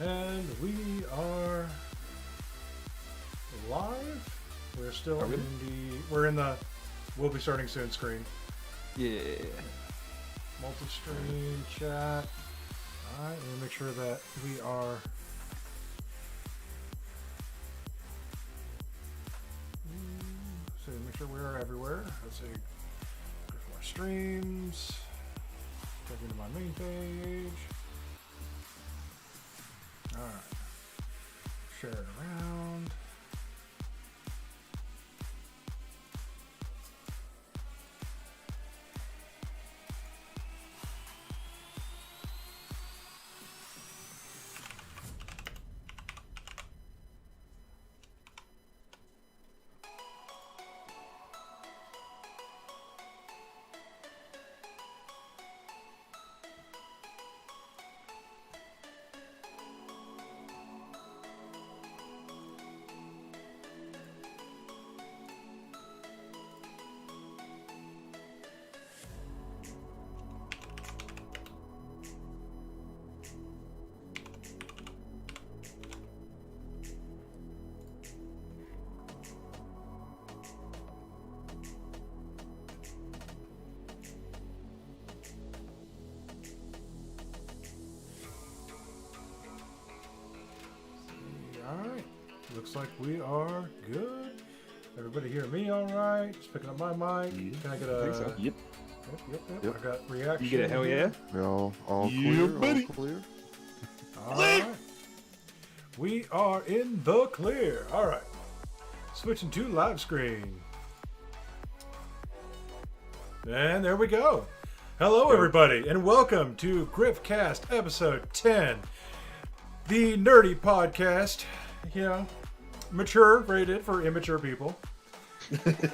And we are live. We're still we're in the we'll be starting soon screen. Yeah. Multi-stream chat. Alright, let me make sure that we are make sure we are everywhere. Let's see. Go for my streams. Check into my main page. Alright. Share it around. Alright, looks like we are good. Everybody hear me alright? Just picking up my mic. Can I get a... So. Yep. I got reaction. You get a hell yeah? All clear, all clear. Alright. We are in the clear. Alright. Switching to live screen. And there we go. Hello everybody, and welcome to Griffcast episode 10. The nerdy podcast, you know, mature rated for immature people.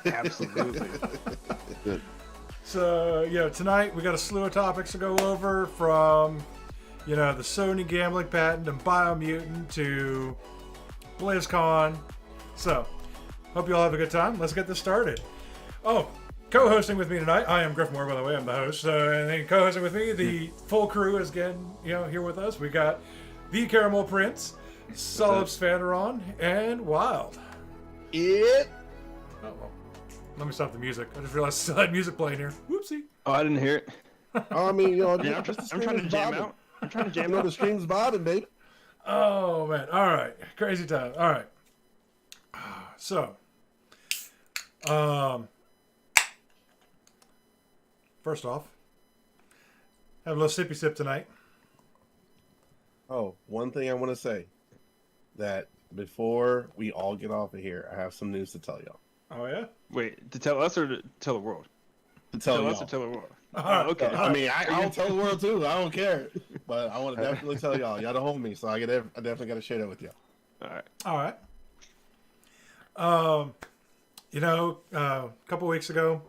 Absolutely. So, tonight we got a slew of topics to go over from, the Sony gambling patent and Biomutant to Blizzcon. So, hope you all have a good time. Let's get this started. Oh, co-hosting with me tonight, I am Griff Moore, by the way, I'm the host. And then co-hosting with me, the full crew is again, here with us. We got the Caramel Prince, Solid Svanderon, and Wild. It. Oh, well. Let me stop the music. I just realized I still had music playing here. Whoopsie. Oh, I didn't hear it. I mean, I'm trying to jam out. I'm trying to jam out. The stream's bobbing, baby. Oh, man. All right. Crazy time. All right. So, first off, have a little sippy sip tonight. Oh, one thing I want to say, that before we all get off of here, I have some news to tell y'all. Oh, yeah? Wait, to tell us or to tell the world? To tell y'all. Us or tell the world? Okay. I mean, I'll tell the world too. I don't care, but I want to definitely tell y'all. Y'all don't homie, so I definitely got to share that with y'all. All right. A couple weeks ago,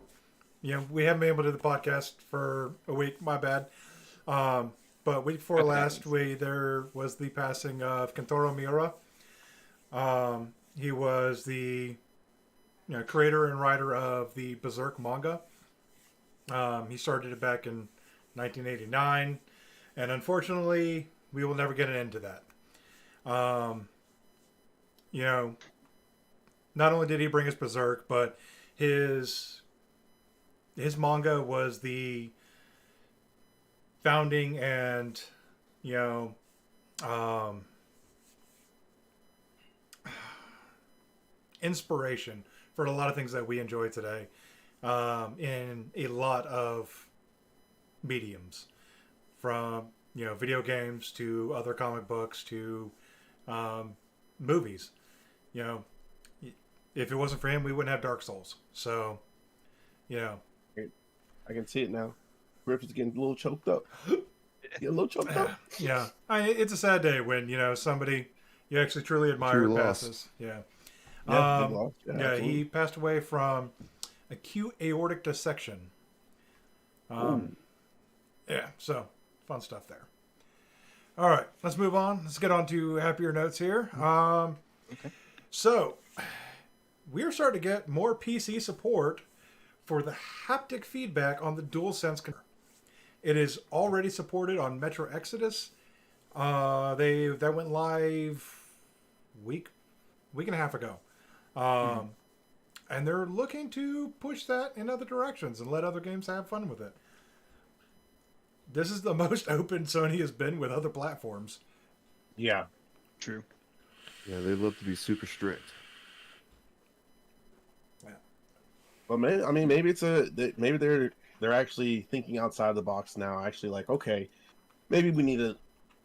we haven't been able to do the podcast for a week. My bad. But week before last, there was the passing of Kentaro Miura. He was the creator and writer of the Berserk manga. He started it back in 1989, and unfortunately, we will never get an end to that. Not only did he bring us Berserk, but his manga was the founding and inspiration for a lot of things that we enjoy today in a lot of mediums, from video games to other comic books to movies. If it wasn't for him, we wouldn't have Dark Souls. So I can see it now. Griff is getting a little choked up. Yeah. It's a sad day when, somebody you actually truly admire passes. Yeah. He passed away from acute aortic dissection. So fun stuff there. All right, let's move on. Let's get on to happier notes here. Okay. So we're starting to get more PC support for the haptic feedback on the DualSense controller. It is already supported on Metro Exodus, That went live week and a half ago. And they're looking to push that in other directions and let other games have fun with it. This is the most open Sony has been with other platforms. Yeah. True. Yeah, they love to be super strict. Yeah. Well, maybe they're actually thinking outside the box now. Actually, like, okay, maybe we need to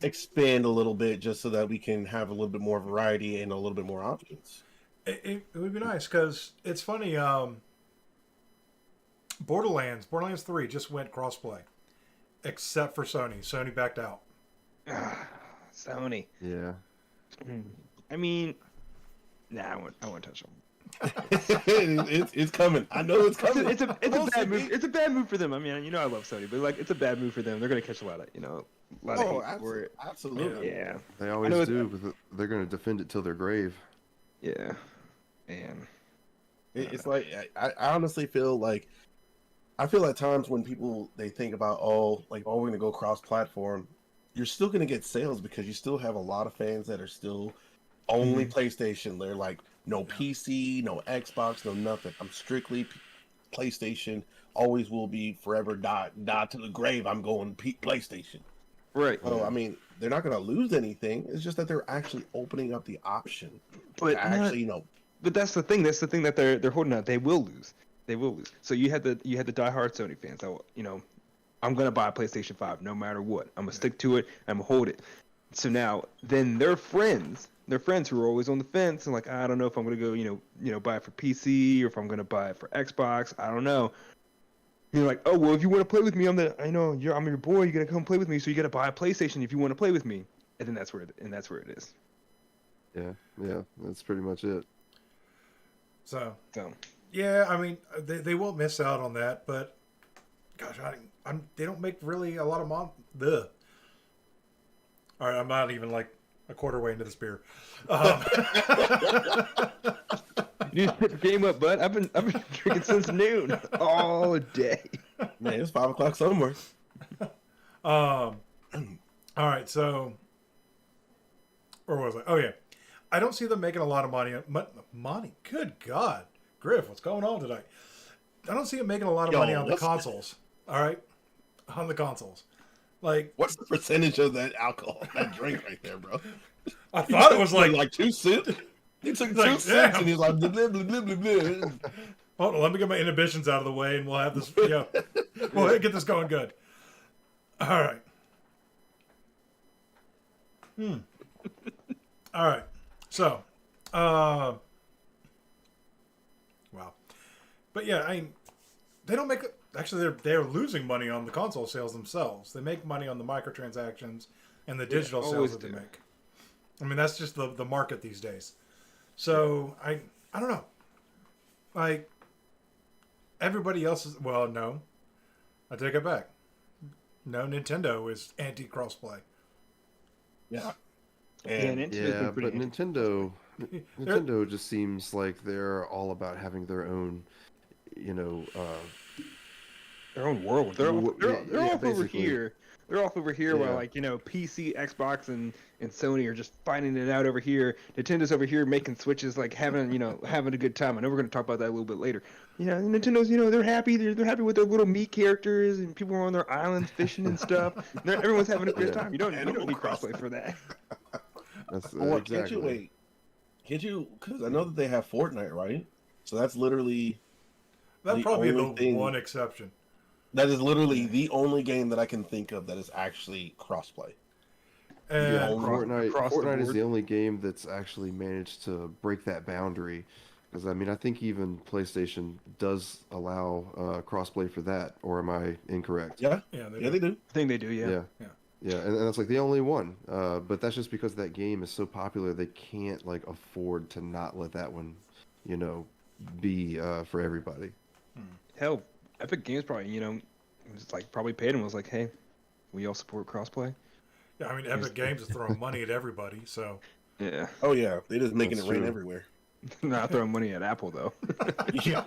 expand a little bit just so that we can have a little bit more variety and a little bit more options. It would be nice because it's funny. Borderlands 3 just went crossplay, except for Sony. Sony backed out. Sony. Yeah. I mean, nah, I won't touch them. It's coming. I know it's coming. It's a bad move. It's a bad move for them. I mean, I love Sony, but like, it's a bad move for them. They're gonna catch a lot of hate for it. Absolutely. Yeah. They always do, but they're going to defend it till their grave. Yeah. And It's like I honestly feel like at times when people they think about we're gonna go cross-platform, you're still gonna get sales because you still have a lot of fans that are still only PlayStation. They're like, no PC, no Xbox, no nothing. I'm strictly PlayStation. Always will be forever. Die to the grave. I'm going PlayStation. right. So I mean, they're not gonna lose anything. It's just that they're actually opening up the option. But Actually, But that's the thing. That's the thing that they're holding out. They will lose. So you had the diehard Sony fans. That I'm gonna buy a PlayStation 5 no matter what. I'm gonna stick to it. I'm gonna hold it. So now, then their friends who are always on the fence and like, I don't know if I'm gonna go buy it for PC or if I'm gonna buy it for Xbox. I don't know. You're like, oh well, if you want to play with me, I'm your boy. You gotta come play with me. So you gotta buy a PlayStation if you want to play with me. And then that's where it is. Yeah, that's pretty much it. So So. yeah, I mean, they will miss out on that, but gosh, they don't make really a lot of All right, I'm not even like a quarter way into this beer. You need to pick the game up, bud. I've been drinking since noon all day. man, it's 5 o'clock somewhere. All right, so where was I? Oh yeah, I don't see them making a lot of money. Money, good God, Griff, what's going on tonight? I don't see them making a lot of money on the consoles. All right, on the consoles. Like, What's the percentage of that alcohol, that drink right there, bro? I thought it was like 2 sips. He took like, 2 sips damn. and he's like, blah, blah, blah, blah, blah. Hold on, let me get my inhibitions out of the way, and we'll have this. We'll get this going good. All right. All right. So, wow. But yeah, they don't make. Actually, they're losing money on the console sales themselves. They make money on the microtransactions and the digital sales that they make. I mean, that's just the market these days. So I don't know. Like, everybody else is, well, no, I take it back. No, Nintendo is anti-crossplay. Yeah. Yeah, but Nintendo just seems like they're all about having their own, their own world. They're off over basically. here. They're off over here while PC, Xbox, and Sony are just fighting it out over here. Nintendo's over here making switches, like having a good time. I know we're going to talk about that a little bit later. Nintendo's they're happy. They're happy with their little Mii characters and people are on their islands fishing and stuff. Everyone's having a good time. You don't need crossplay for that. That's Can't you exactly. wait? Can't you? Because I know that they have Fortnite, right? So that's literally That'd The probably be only the thing- one exception. that is literally the only game that I can think of that is actually crossplay. And Yeah, Across the Fortnite is board. the only game that's actually managed to break that boundary. Because I mean, I think even PlayStation does allow crossplay for that. Or am I incorrect? Yeah, yeah, they do. I think they do, yeah. Yeah, and that's like the only one. But that's just because that game is so popular, they can't like afford to not let that one, be for everybody. Hell, Epic Games probably, just like probably paid him. Was like, hey, we all support crossplay. Yeah, I mean, Epic Games is throwing money at everybody, so Yeah, Oh yeah, they're just making That's it rain true. everywhere. not throwing money at Apple though. Yeah,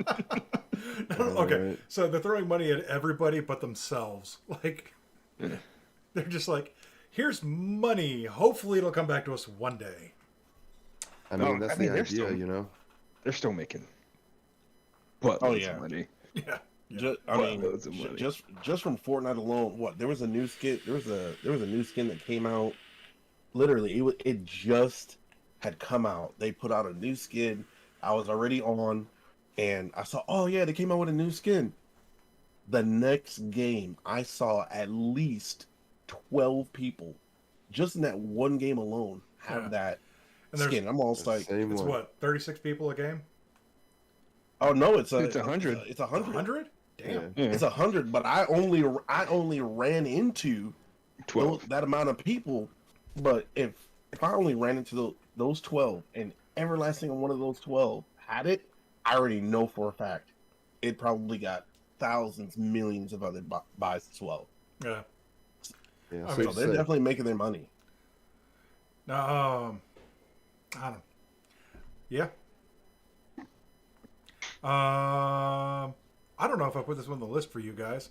okay. Right. So they're throwing money at everybody but themselves. Like, they're just like, here's money. Hopefully, it'll come back to us one day. I mean, that's the they're idea, still- you know. They're still making. But yeah. money. Yeah. Just, I Well, mean, loads of money. just from Fortnite alone, what there was a new skin. There was a new skin that came out. Literally, it just had come out. They put out a new skin. I was already on, and I saw, oh yeah, they came out with a new skin. The next game, I saw at least 12 people, just in that one game alone, have Yeah. that And there's- skin. I'm almost like, Same It's one. what, 36 people a game? oh no, It's 100. It's 100. 100? Damn. Yeah. Yeah. It's 100, but I only ran into 12. that amount of people. But if I only ran into those 12 and every last single one of those 12 had it, I already know for a fact it probably got thousands, millions of other buys as well. Yeah. Yeah, I safe mean, So to they're say. definitely making their money. I don't. Yeah. I don't know if I put this one on the list for you guys.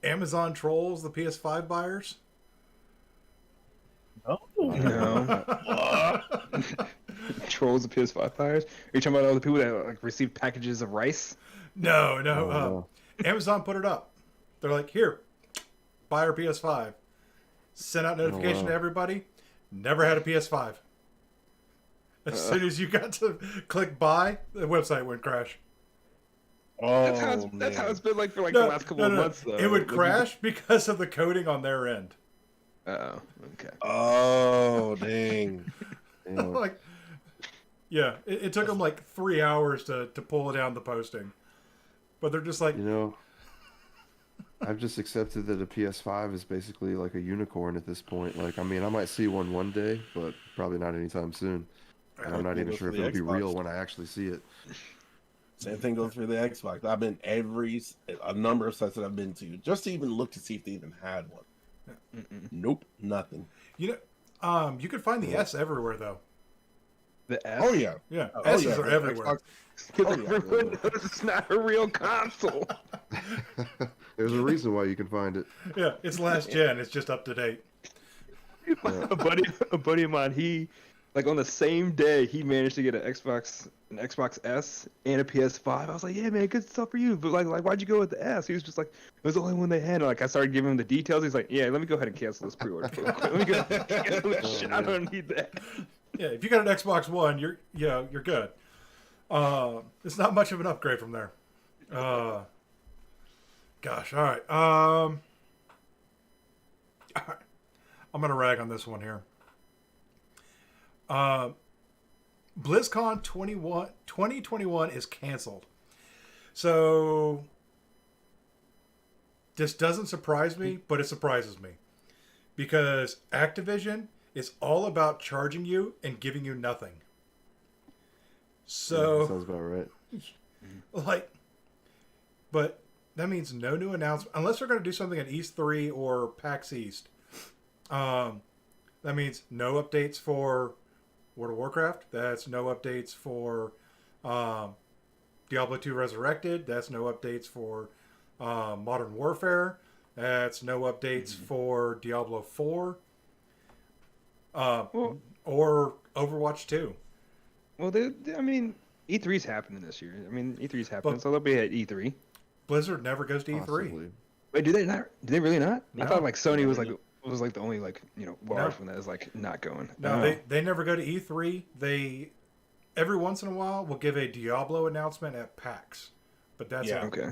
Amazon trolls the PS5 buyers. Oh, No. Trolls the PS5 buyers? Are you talking about all the people that like received packages of rice? No, Oh, no. no. Amazon put it up. They're like, here, buy our PS5. Sent out notification wow. to everybody. Never had a PS5. As soon as you got to click buy, the website would crash. That's how oh, that's how man. it's been like for like the last couple of months though. It would Like, crash because of the coding on their end. Oh, okay. Oh, dang. Yeah. Like, yeah, it took them like 3 hours to pull down the posting. But they're just like, You know, I've just accepted that a PS5 is basically like a unicorn at this point. Like, I mean, I might see one day, but probably not anytime soon. And I'm not even sure if it'll be real when I actually see it. Same thing goes for the Xbox. I've been a number of sites that I've been to just to even look to see if they even had one. Nope, nothing. you know, you can find the S everywhere though. The S? Oh yeah, Yeah, oh, S's yeah, are the everywhere. Xbox- Because Oh, yeah. everyone knows it's not a real console. There's a reason why you can find it. Yeah, it's last gen. It's just up to date. a buddy of mine, he like on the same day he managed to get an Xbox S and a PS5. I was like, yeah, man, good stuff for you. But like why'd you go with the S? He was just like, it was the only one they had. And, like I started giving him the details. He's like, yeah, let me go ahead and cancel this pre-order. Real quick. Let me go cancel this shit. I don't need that. Yeah, if you got an Xbox One, you're good. It's not much of an upgrade from there. Gosh, all right. I'm gonna rag on this one here. BlizzCon 2021 is canceled. So this doesn't surprise me, but it surprises me. Because Activision is all about charging you and giving you nothing. So, Sounds about right. like, but that means no new announcement unless they're going to do something at East 3 or PAX East. That means no updates for World of Warcraft. That's no updates for Diablo 2 Resurrected. That's no updates for Modern Warfare. That's no updates for Diablo 4 or Overwatch 2. Well, I mean, E3's happening this year. I mean, E3's happening, But- so they'll be at E3. Blizzard never goes to E3. Possibly. Wait, do they not? Do they really not? No. I thought like Sony was like the only like large one that is like not going. No, Oh. they never go to E3. They every once in a while will give a Diablo announcement at PAX, but that's Yeah, it. Okay.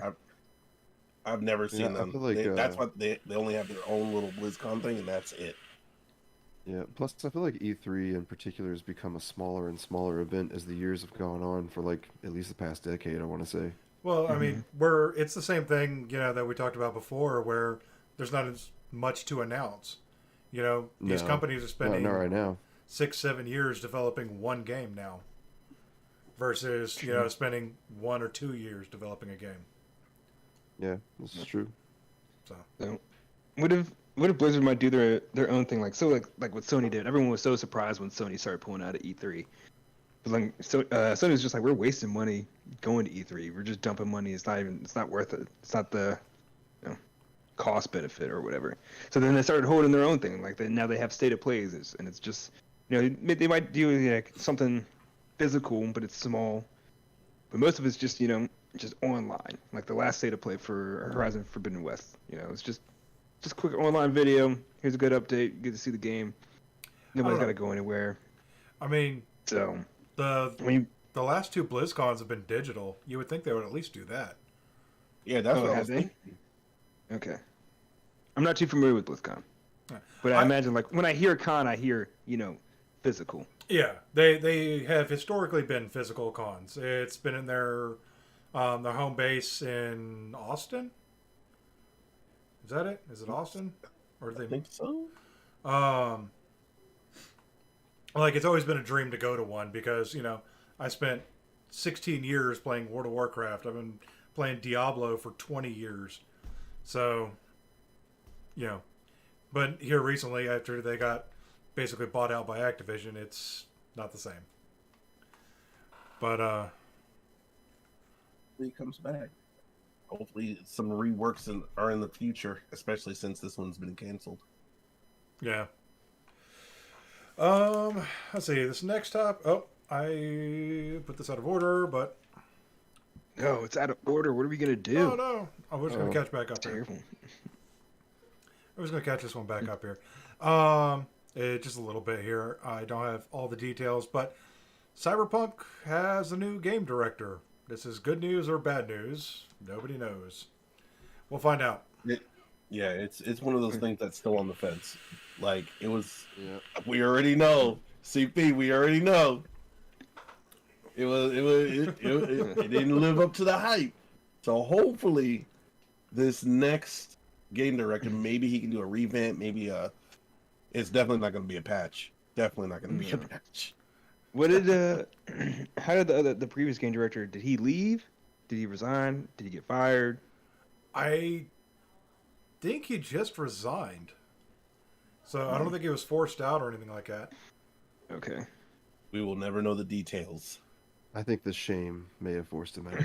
I've never seen I them. feel like, That's what they only have their own little BlizzCon thing, and that's it. Yeah. Plus, I feel like E3 in particular has become a smaller and smaller event as the years have gone on for like at least the past decade. I want to say. Well, I mean, it's the same thing, that we talked about before, where there's not as much to announce. These No. companies are Not, spending not right now. 6-7 years developing one game now, versus spending 1 or 2 years developing a game. Yeah, this is true. So So, what if Blizzard might do their own thing like what Sony did? Everyone was so surprised when Sony started pulling out of E3. But like Sony was just like, we're wasting money going to E3. We're just dumping money. It's not worth it. It's not the cost benefit or whatever. So then they started holding their own thing. Like now they have state of plays, and it's just they might do like something physical, but it's small. But most of it's just just online. Like the last state of play for Horizon Forbidden West. It's just quick online video. Here's a good update. Get to see the game. Nobody's got to go anywhere. I mean, so the last two BlizzCons have been digital. You would think they would at least do that. Yeah, that's what I was thinking. Okay. I'm not too familiar with BlizzCon. But I imagine, like, when I hear con, I hear, physical. Yeah, they have historically been physical cons. It's been in their home base in Austin. Is that it? Is it Austin? Or I think so. Like, it's always been a dream to go to one because, I spent 16 years playing World of Warcraft. I've been playing Diablo for 20 years. So, but here recently, after they got basically bought out by Activision, it's not the same. But, He comes back. Hopefully some reworks are in the future, especially since this one's been canceled. yeah. Let's see. This next top. Oh, I put this out of order, but No, it's out of order. What are we gonna do? oh no, I was going to catch back up here. Terrible. I was going to catch this one back up here. Just a little bit here. I don't have all the details, but Cyberpunk has a new game director. This is good news or bad news. Nobody knows. We'll find out. It's one of those things that's still on the fence. Like it was, we already know. CP, we already know. It didn't live up to the hype. So hopefully, this next game director, maybe he can do a revamp. Maybe it's definitely not going to be a patch. Definitely not going to be a patch. What did how did the previous game director, did he leave? Did he resign? Did he get fired? I think he just resigned. So I don't think he was forced out or anything like that. Okay. We will never know the details. I think the shame may have forced him out.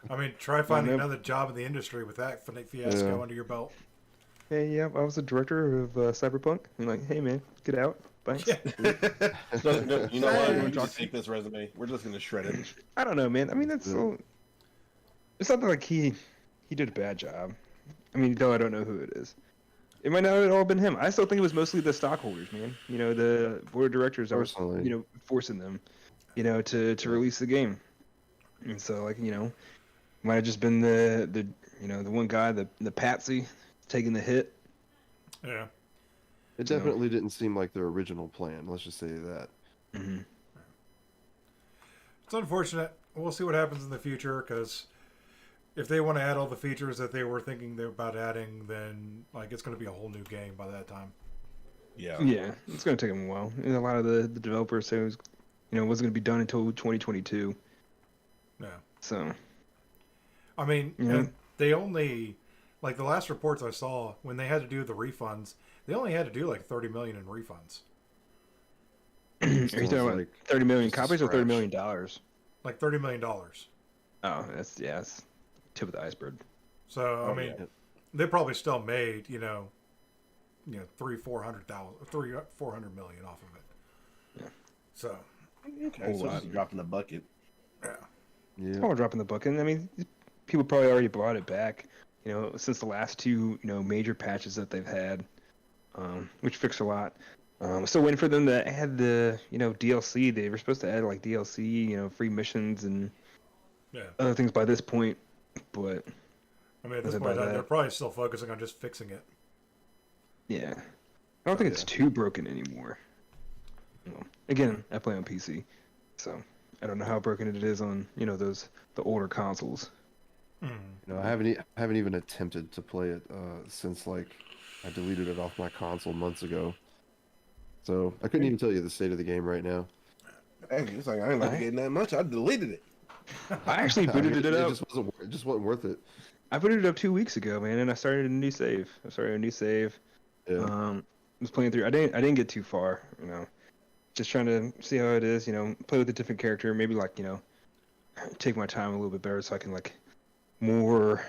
I mean, try finding another job in the industry with that fiasco under your belt. Hey, yeah, I was the director of Cyberpunk. I'm like, hey man, get out. Thanks. Yeah. No, you know what? We're going to take this resume. We're just going to shred it. I don't know, man. I mean, it's not like he did a bad job. I mean, though I don't know who it is. It might not have all been him. I still think it was mostly the stockholders, man. The board of directors that were, forcing them, to release the game. And so, like, might have just been the one guy, the patsy, taking the hit. Yeah. It definitely didn't seem like their original plan. Let's just say that. Mm-hmm. It's unfortunate. We'll see what happens in the future because if they want to add all the features that they were thinking they're about adding, then like it's going to be a whole new game by that time. Yeah. Yeah, it's going to take them a while. And a lot of the developers say it was, wasn't going to be done until 2022. Yeah. So. I mean, and they only, like the last reports I saw, when they had to do the refunds, they only had to do like 30 million in refunds. Are you talking about 30 million copies or $30 million? Like $30 million. Oh, that's tip of the iceberg. So I mean, they probably still made 400 million off of it. Yeah. So. Okay. So just dropping the bucket. Yeah. It's all dropping the bucket. I mean, people probably already brought it back. Since the last two major patches that they've had, which fixed a lot. Still waiting for them to add the DLC. They were supposed to add like DLC, free missions and other things by this point. But I mean, at this point, they're probably still focusing on just fixing it. Yeah, I don't think it's too broken anymore. Again, I play on PC, so I don't know how broken it is on the older consoles. I haven't even attempted to play it since like I deleted it off my console months ago. So I couldn't even tell you the state of the game right now. Hey, it's like I ain't like getting that much. I deleted it. I actually booted it up. It just wasn't worth it. I booted it up 2 weeks ago, man, and I started a new save. Yeah. I was playing through. I didn't get too far, Just trying to see how it is, play with a different character. Maybe like take my time a little bit better so I can like more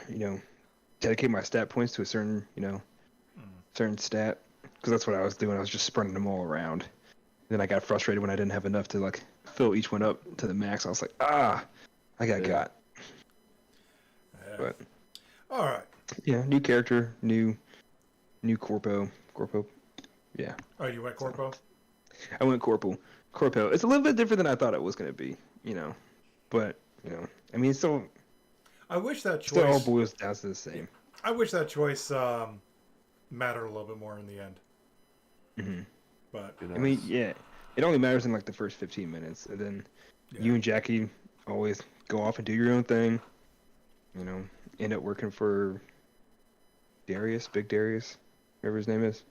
dedicate my stat points to a certain, certain stat, because that's what I was doing. I was just spreading them all around. Then I got frustrated when I didn't have enough to like fill each one up to the max. I was like, I got. Yeah. But All right. yeah, new character, new corpo, yeah. Oh, you went Corpo? I went corpo. It's a little bit different than I thought it was gonna be, but I mean, it's still I wish that still all choice. boils down to the same. I wish that choice mattered a little bit more in the end. Mm-hmm. But I mean, yeah, it only matters in like the first 15 minutes, and then you and Jackie always go off and do your own thing. End up working for Big Darius, whatever his name is.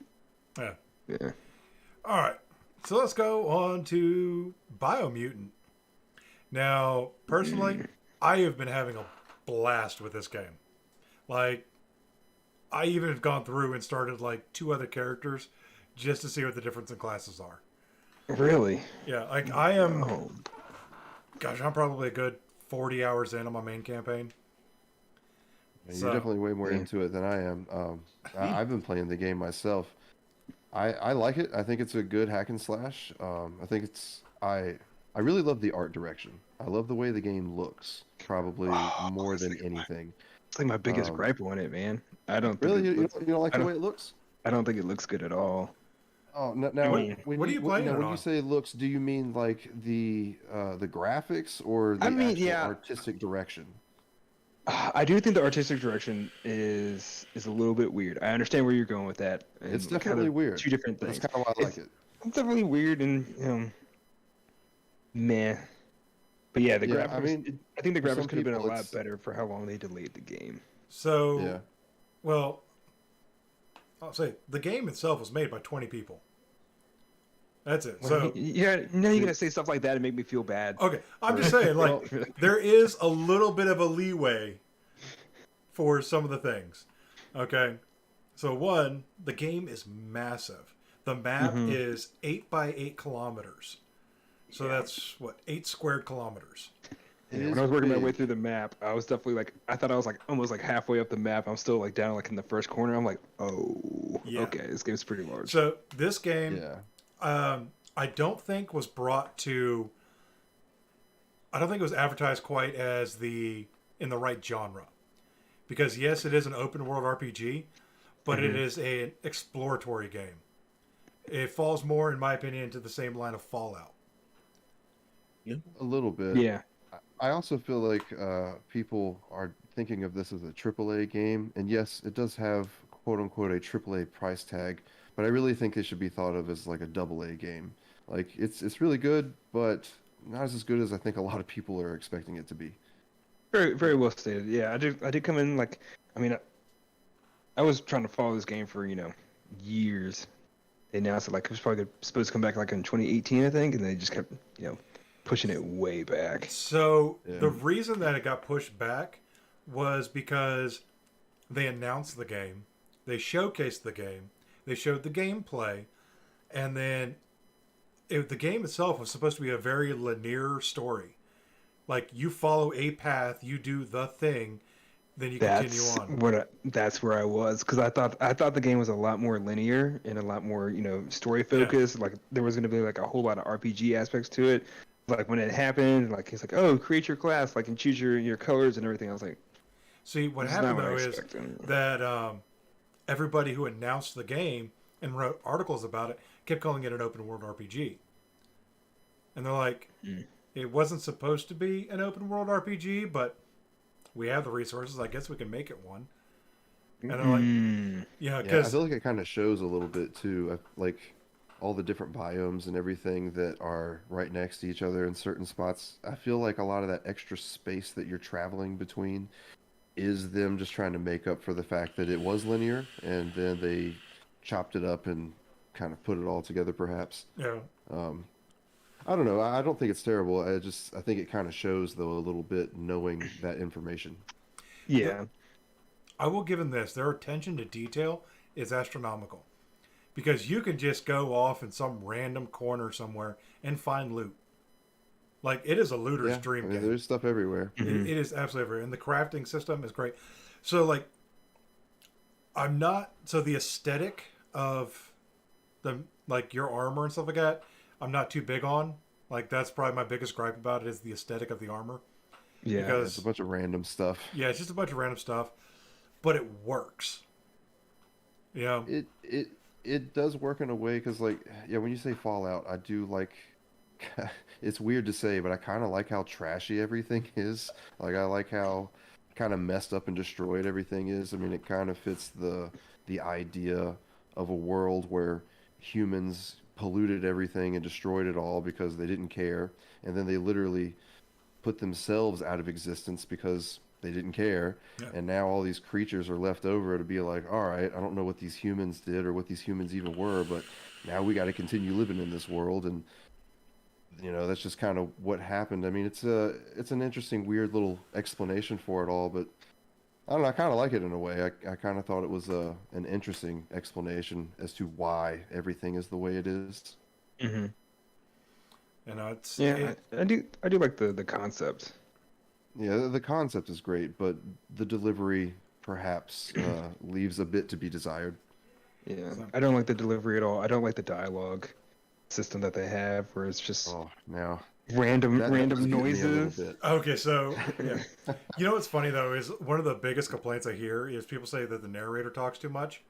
yeah. Yeah. All right. So let's go on to Biomutant. Now, personally, I have been having a blast with this game. Like, I even have gone through and started like 2 other characters just to see what the difference in classes are. Really? Yeah, like I am. Oh. Gosh, I'm probably a good 40 hours in on my main campaign. You're definitely way more into it than I am. I've been playing the game myself. I like it. I think it's a good hack and slash. I think I really love the art direction. I love the way the game looks, probably more than anything. It's like my biggest gripe on it, man. I don't think Really, you don't like the way it looks? I don't think it looks good at all. Oh, now what are you playing it when on? you say looks, do you mean like the graphics or the actual artistic direction? I do think the artistic direction is a little bit weird. I understand where you're going with that. It's definitely weird. 2 different things. That's kind of why I like it. It's definitely weird and meh. But yeah, the graphics. I think the graphics could have been a lot better for how long they delayed the game. So, well, I'll say the game itself was made by 20 people. That's it. So yeah, now you're gonna say stuff like that and make me feel bad. Okay, I'm just saying, like, there is a little bit of a leeway for some of the things. Okay, so one, the game is massive. The map is 8 by 8 kilometers. So that's what, 8 squared kilometers. Yeah, when I was working my way through the map, I was definitely like, I thought I was like almost like halfway up the map. I'm still like down like in the first corner. I'm like, okay, this game's pretty large. So this game, I don't think was brought to. I don't think it was advertised quite as in the right genre, because yes, it is an open world RPG, but it is an exploratory game. It falls more, in my opinion, into the same line of Fallout. A little bit. Yeah. I also feel like people are thinking of this as a AAA game, and yes, it does have "quote unquote" a AAA price tag, but I really think it should be thought of as like a AA game. Like it's really good, but not as good as I think a lot of people are expecting it to be. Very, very well stated. Yeah, I did come in like, I mean, I was trying to follow this game for years. They announced it like it was probably supposed to come back like in 2018, I think, and they just kept pushing it way back. So the reason that it got pushed back was because they announced the game, they showcased the game, they showed the gameplay, and then the game itself was supposed to be a very linear story. Like, you follow a path, you do the thing, then you continue on. That's where I was, because I thought the game was a lot more linear and a lot more story focused. Yeah. Like there was going to be like a whole lot of RPG aspects to it. Like when it happened, like it's like, oh, create your class, like and choose your colors and everything. I was like, see, what happened though is that everybody who announced the game and wrote articles about it kept calling it an open world RPG. And they're like, it wasn't supposed to be an open world RPG, but we have the resources. I guess we can make it one. And they're like, because I feel like it kind of shows a little bit too, like all the different biomes and everything that are right next to each other in certain spots. I feel like a lot of that extra space that you're traveling between is them just trying to make up for the fact that it was linear, and then they chopped it up and kind of put it all together, perhaps. Yeah. I don't know. I don't think it's terrible. I think it kind of shows, though, a little bit knowing that information. Yeah. I will give them this. Their attention to detail is astronomical. Because you can just go off in some random corner somewhere and find loot. Like, it is a looter's dream game. There's stuff everywhere. It is absolutely everywhere. And the crafting system is great. So, like, I'm not so the aesthetic of the like your armor and stuff like that. I'm not too big on. Like that's probably my biggest gripe about it is the aesthetic of the armor. Yeah, Because It's a bunch of random stuff. yeah, it's just a bunch of random stuff, but it works. Yeah, It does work in a way because like yeah, when you say Fallout, I do like. It's weird to say, but I kind of like how trashy everything is. Like I like how kind of messed up and destroyed everything is. I mean, it kind of fits the idea of a world where humans polluted everything and destroyed it all because they didn't care, and then they literally put themselves out of existence because they didn't care. Yeah. And now all these creatures are left over to be like, all right, I don't know what these humans did or what these humans even were, but now we got to continue living in this world. And that's just kind of what happened. I mean, it's an interesting, weird little explanation for it all, but I don't know. I kind of like it in a way. I kind of thought it was an interesting explanation as to why everything is the way it is. Mm-hmm. it's I do like the concept. Yeah, the concept is great, but the delivery perhaps leaves a bit to be desired. Yeah, I don't like the delivery at all. I don't like the dialogue system that they have, where it's just now random that was getting me a little noises. bit. okay. So yeah, you know what's funny though is one of the biggest complaints I hear is people say that the narrator talks too much.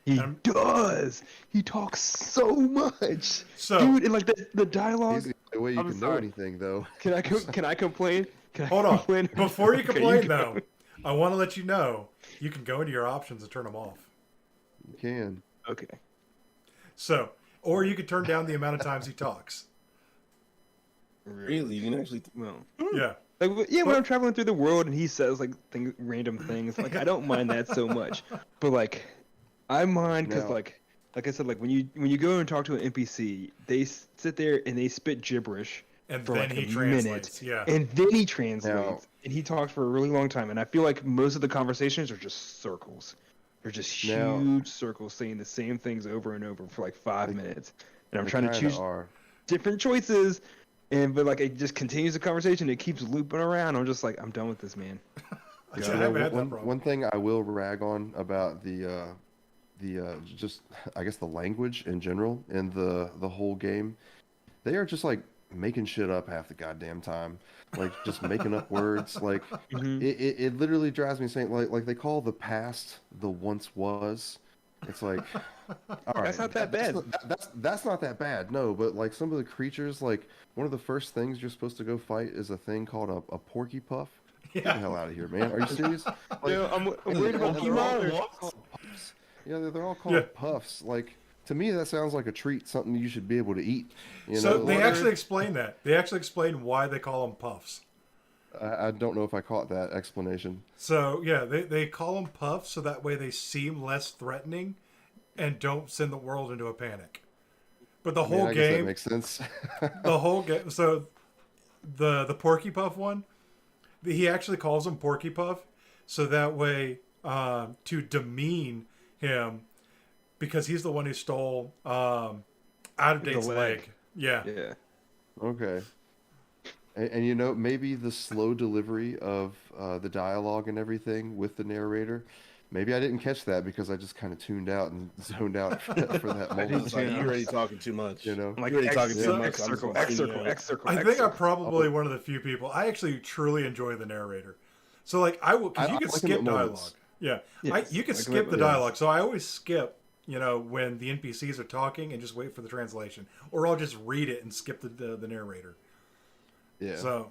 He does. He talks so much. So Dude, and like the dialogue. He's the only way you I'm can know sorry. anything, though. Can I complain? Can I hold on. complain? Before you Okay, complain go. though, I want to let you know you can go into your options and turn them off. You can. Okay. So, or you could turn down the amount of times he talks. Really, you can actually. Well, Yeah. like yeah, when I'm traveling through the world and he says like random things, like I don't mind that so much. But like, I mind because No. like I said, like when you go and talk to an NPC, they sit there and they spit gibberish And for then like he a translates. minute, Yeah. and then he translates, Now- and he talks for a really long time. And I feel like most of the conversations are just circles. They're just Now- huge circles saying the same things over and over for like 5 minutes. And I'm They trying to kinda choose are. different choices, but like it just continues the conversation. It keeps looping around. I'm just like, I'm done with this, man. I You know, haven't had that one, problem. one thing I will rag on about the just I guess the language in general in the whole game, they are just like making shit up half the goddamn time, like just making up words. Like Mhm. it literally drives me insane. Like they call the past the once was. It's like, all right, That's not that bad. That's not that bad. No, but like some of the creatures, like one of the first things you're supposed to go fight is a thing called a porky puff. Get the hell out of here, man! Are you serious? Like, Yeah, I'm worried about they're all Pokemon. called puffs. Yeah, they're all called Yeah. puffs. Like to me, that sounds like a treat, something you should be able to eat. You So know, they like, actually explain that. They actually explain why they call them puffs. I don't know if I caught that explanation. So yeah, they call them puffs so that way they seem less threatening and don't send the world into a panic. But the I mean, whole I guess that game, makes sense. the whole game. So the Porky Puff one, he actually calls him Porky Puff, so that way to demean him, because he's the one who stole Out of Date's leg. Yeah. Yeah. Okay. And you know, maybe the slow delivery of the dialogue and everything with the narrator, maybe I didn't catch that because I just kind of tuned out and zoned out for that It's moment. like, you're already talking too much. You know, I'm like You're already talking too much. X I'm just circle, gonna X see you circle, out. X circle. I X think I'm circle. probably one of the few people. I actually truly enjoy the narrator. So like I will, because I you can like him skip at dialogue. moments. Yeah, Yes, you can like skip the yes. dialogue. So I always skip, when the NPCs are talking and just wait for the translation, or I'll just read it and skip the narrator. yeah. So,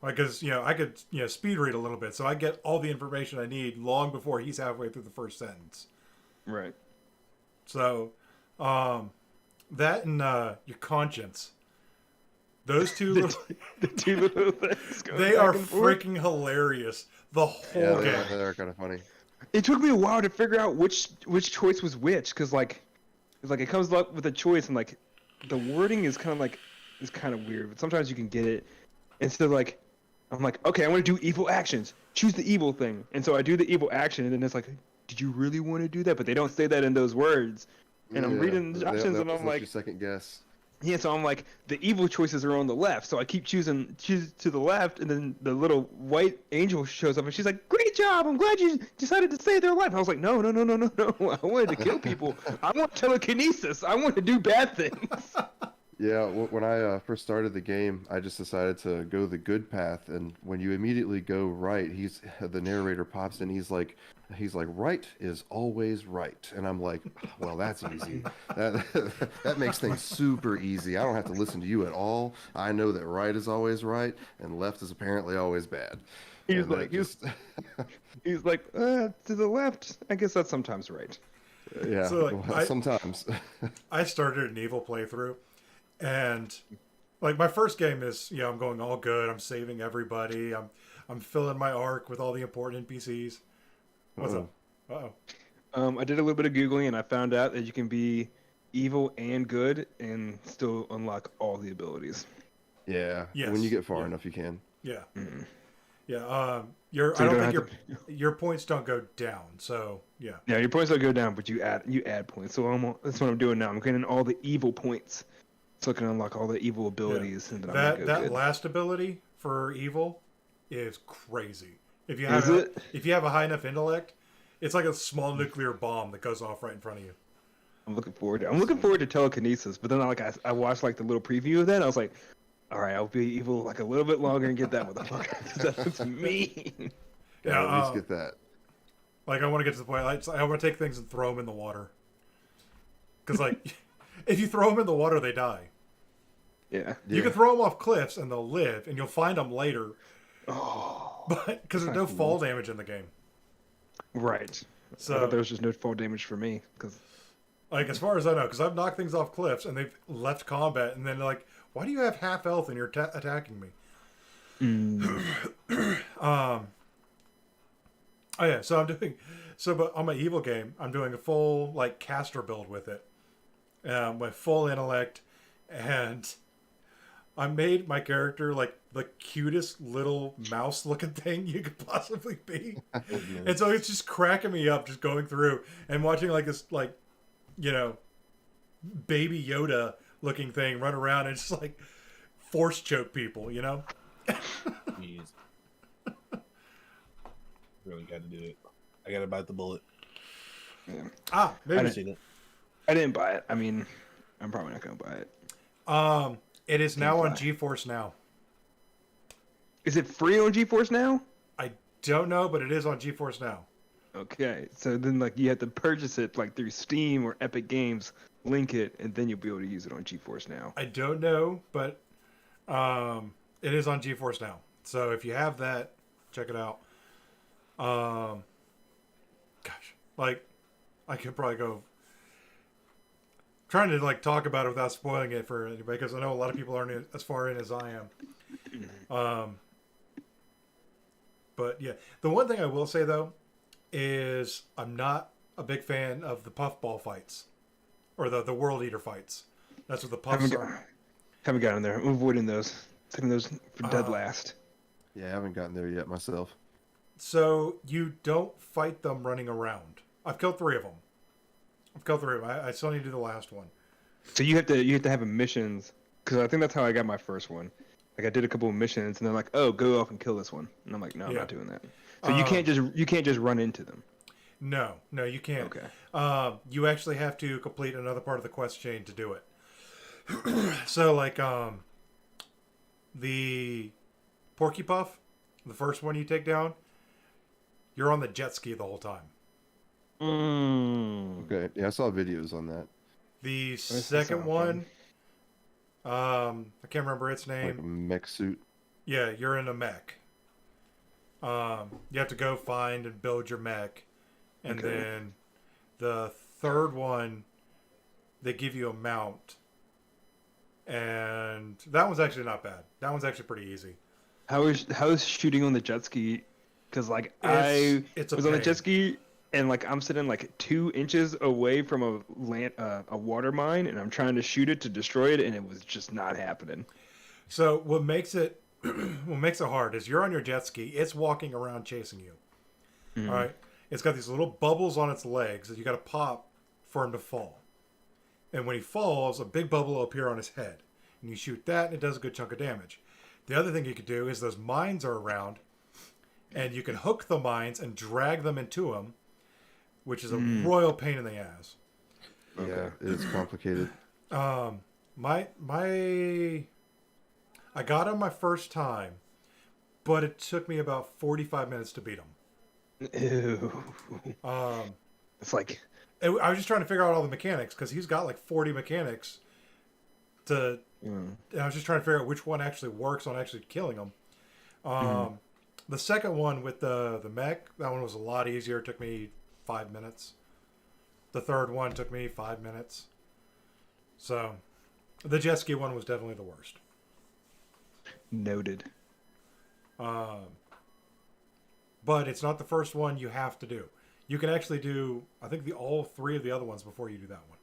because I could speed read a little bit, so I get all the information I need long before he's halfway through the first sentence. Right. So, that and your conscience, those two little, The two little things. Going they back are and forth. freaking hilarious. The whole Yeah, game. they're kind of funny. It took me a while to figure out which choice was which, because like it comes up with a choice and like the wording is kind of weird, but sometimes you can get it. And so like I'm like, okay, I want to do evil actions. Choose the evil thing, and so I do the evil action, and then it's like, did you really want to do that? But they don't say that in those words. And I'm Yeah, reading the they options, and always I'm let like, you second guess. Yeah, so I'm like, the evil choices are on the left, so I keep choose to the left, and then the little white angel shows up, and she's like, "Great job! I'm glad you decided to save their life." I was like, "No, no, no, no, no, no! I wanted to kill people. I want telekinesis. I want to do bad things." Yeah, when I first started the game, I just decided to go the good path, and when you immediately go right, the narrator pops in. He's like, right is always right, and I'm like, well, that's easy. That makes things super easy. I don't have to listen to you at all. I know that right is always right, and left is apparently always bad. He's And like, that just he's like, to the left. I guess that's sometimes right. yeah, So, like, well, sometimes. I started an evil playthrough, and like my first game is, I'm going all good. I'm saving everybody. I'm filling my arc with all the important NPCs. What's up? Uh-oh. I did a little bit of Googling, and I found out that you can be evil and good and still unlock all the abilities. Yeah, Yes. when you get far enough, you can. Yeah. Mm. Yeah. So I you don't don't think have your points don't go down. So yeah. Yeah, your points don't go down, but you add points. So that's what I'm doing now. I'm getting all the evil points, so I can unlock all the evil abilities, and then I'm gonna go That good. last ability for evil is crazy. If you Is have it? if you have a high enough intellect, it's like a small nuclear bomb that goes off right in front of you. I'm looking forward to telekinesis, but then I watched like the little preview of that. And I was like, all right, I'll be evil like a little bit longer and get that motherfucker. That looks mean. Yeah, at least get that. Like I want to get to the point. I want to take things and throw them in the water. Because like, if you throw them in the water, they die. Yeah. You can throw them off cliffs and they'll live, and you'll find them later. Oh. But because there's no fall damage in the game. Right. So I thought there was just no fall damage for me because. Like, as far as I know, because I've knocked things off cliffs and they've left combat, and then they're like, why do you have half health and you're attacking me? Oh yeah, but on my evil game, I'm doing a full, like, caster build with it. With full intellect, and I made my character, like, the cutest little mouse-looking thing you could possibly be. And so it's just cracking me up just going through and watching, like, this, like, baby Yoda looking thing run around and just like force choke people, Jeez. Really got to do it. I got to bite the bullet. Yeah. Maybe. Seen it. I didn't buy it. I mean, I'm probably not gonna buy it. It is now on GeForce Now. Is it free on GeForce Now? I don't know, but it is on GeForce Now. Okay, so then like you have to purchase it like through Steam or Epic Games, link it, and then you'll be able to use it on GeForce Now. I don't know, but it is on GeForce Now. So if you have that, check it out. Gosh, like I could probably go trying to like talk about it without spoiling it for anybody, because I know a lot of people aren't as far in as I am. But yeah, the one thing I will say though is I'm not a big fan of the puffball fights or the world eater fights. That's what the puffs are. Haven't gotten there. I'm avoiding those. Taking those for dead last. Yeah, I haven't gotten there yet myself. So you don't fight them running around. I've killed 3 of them. I still need to do the last one. So you have to have missions, because I think that's how I got my first one. Like I did a couple of missions, and they're like, "Oh, go off and kill this one," and I'm like, "No, I'm not doing that." So you can't just run into them. No, you can't. Okay. You actually have to complete another part of the quest chain to do it. So like the Porky Puff, the first one you take down, you're on the jet ski the whole time. Okay, yeah, I saw videos on that. The second one, I can't remember its name. Like a mech suit. Yeah, you're in a mech. You have to go find and build your mech. And then the third one, they give you a mount. And that one's actually not bad. That one's actually pretty easy. How is shooting on the jet ski? Because like I was on the jet ski, and like I'm sitting like 2 inches away from a water mine, and I'm trying to shoot it to destroy it, and it was just not happening. So what makes it hard is you're on your jet ski. It's walking around chasing you. Mm-hmm. All right. It's got these little bubbles on its legs that you got to pop for him to fall. and when he falls, a big bubble will appear on his head. And you shoot that, and it does a good chunk of damage. The other thing you could do is those mines are around, and you can hook the mines and drag them into him, which is a royal pain in the ass. Yeah, it's complicated. I got him my first time, but it took me about 45 minutes to beat him. Ew. It's like I was just trying to figure out all the mechanics because he's got like 40 mechanics to. And I was just trying to figure out which one actually works on actually killing him. The second one with the mech, that one was a lot easier. It took me 5 minutes. The third one took me 5 minutes. So, the jet ski one was definitely the worst. noted. But it's not the first one you have to do. You can actually do, I think, all three of the other ones before you do that one.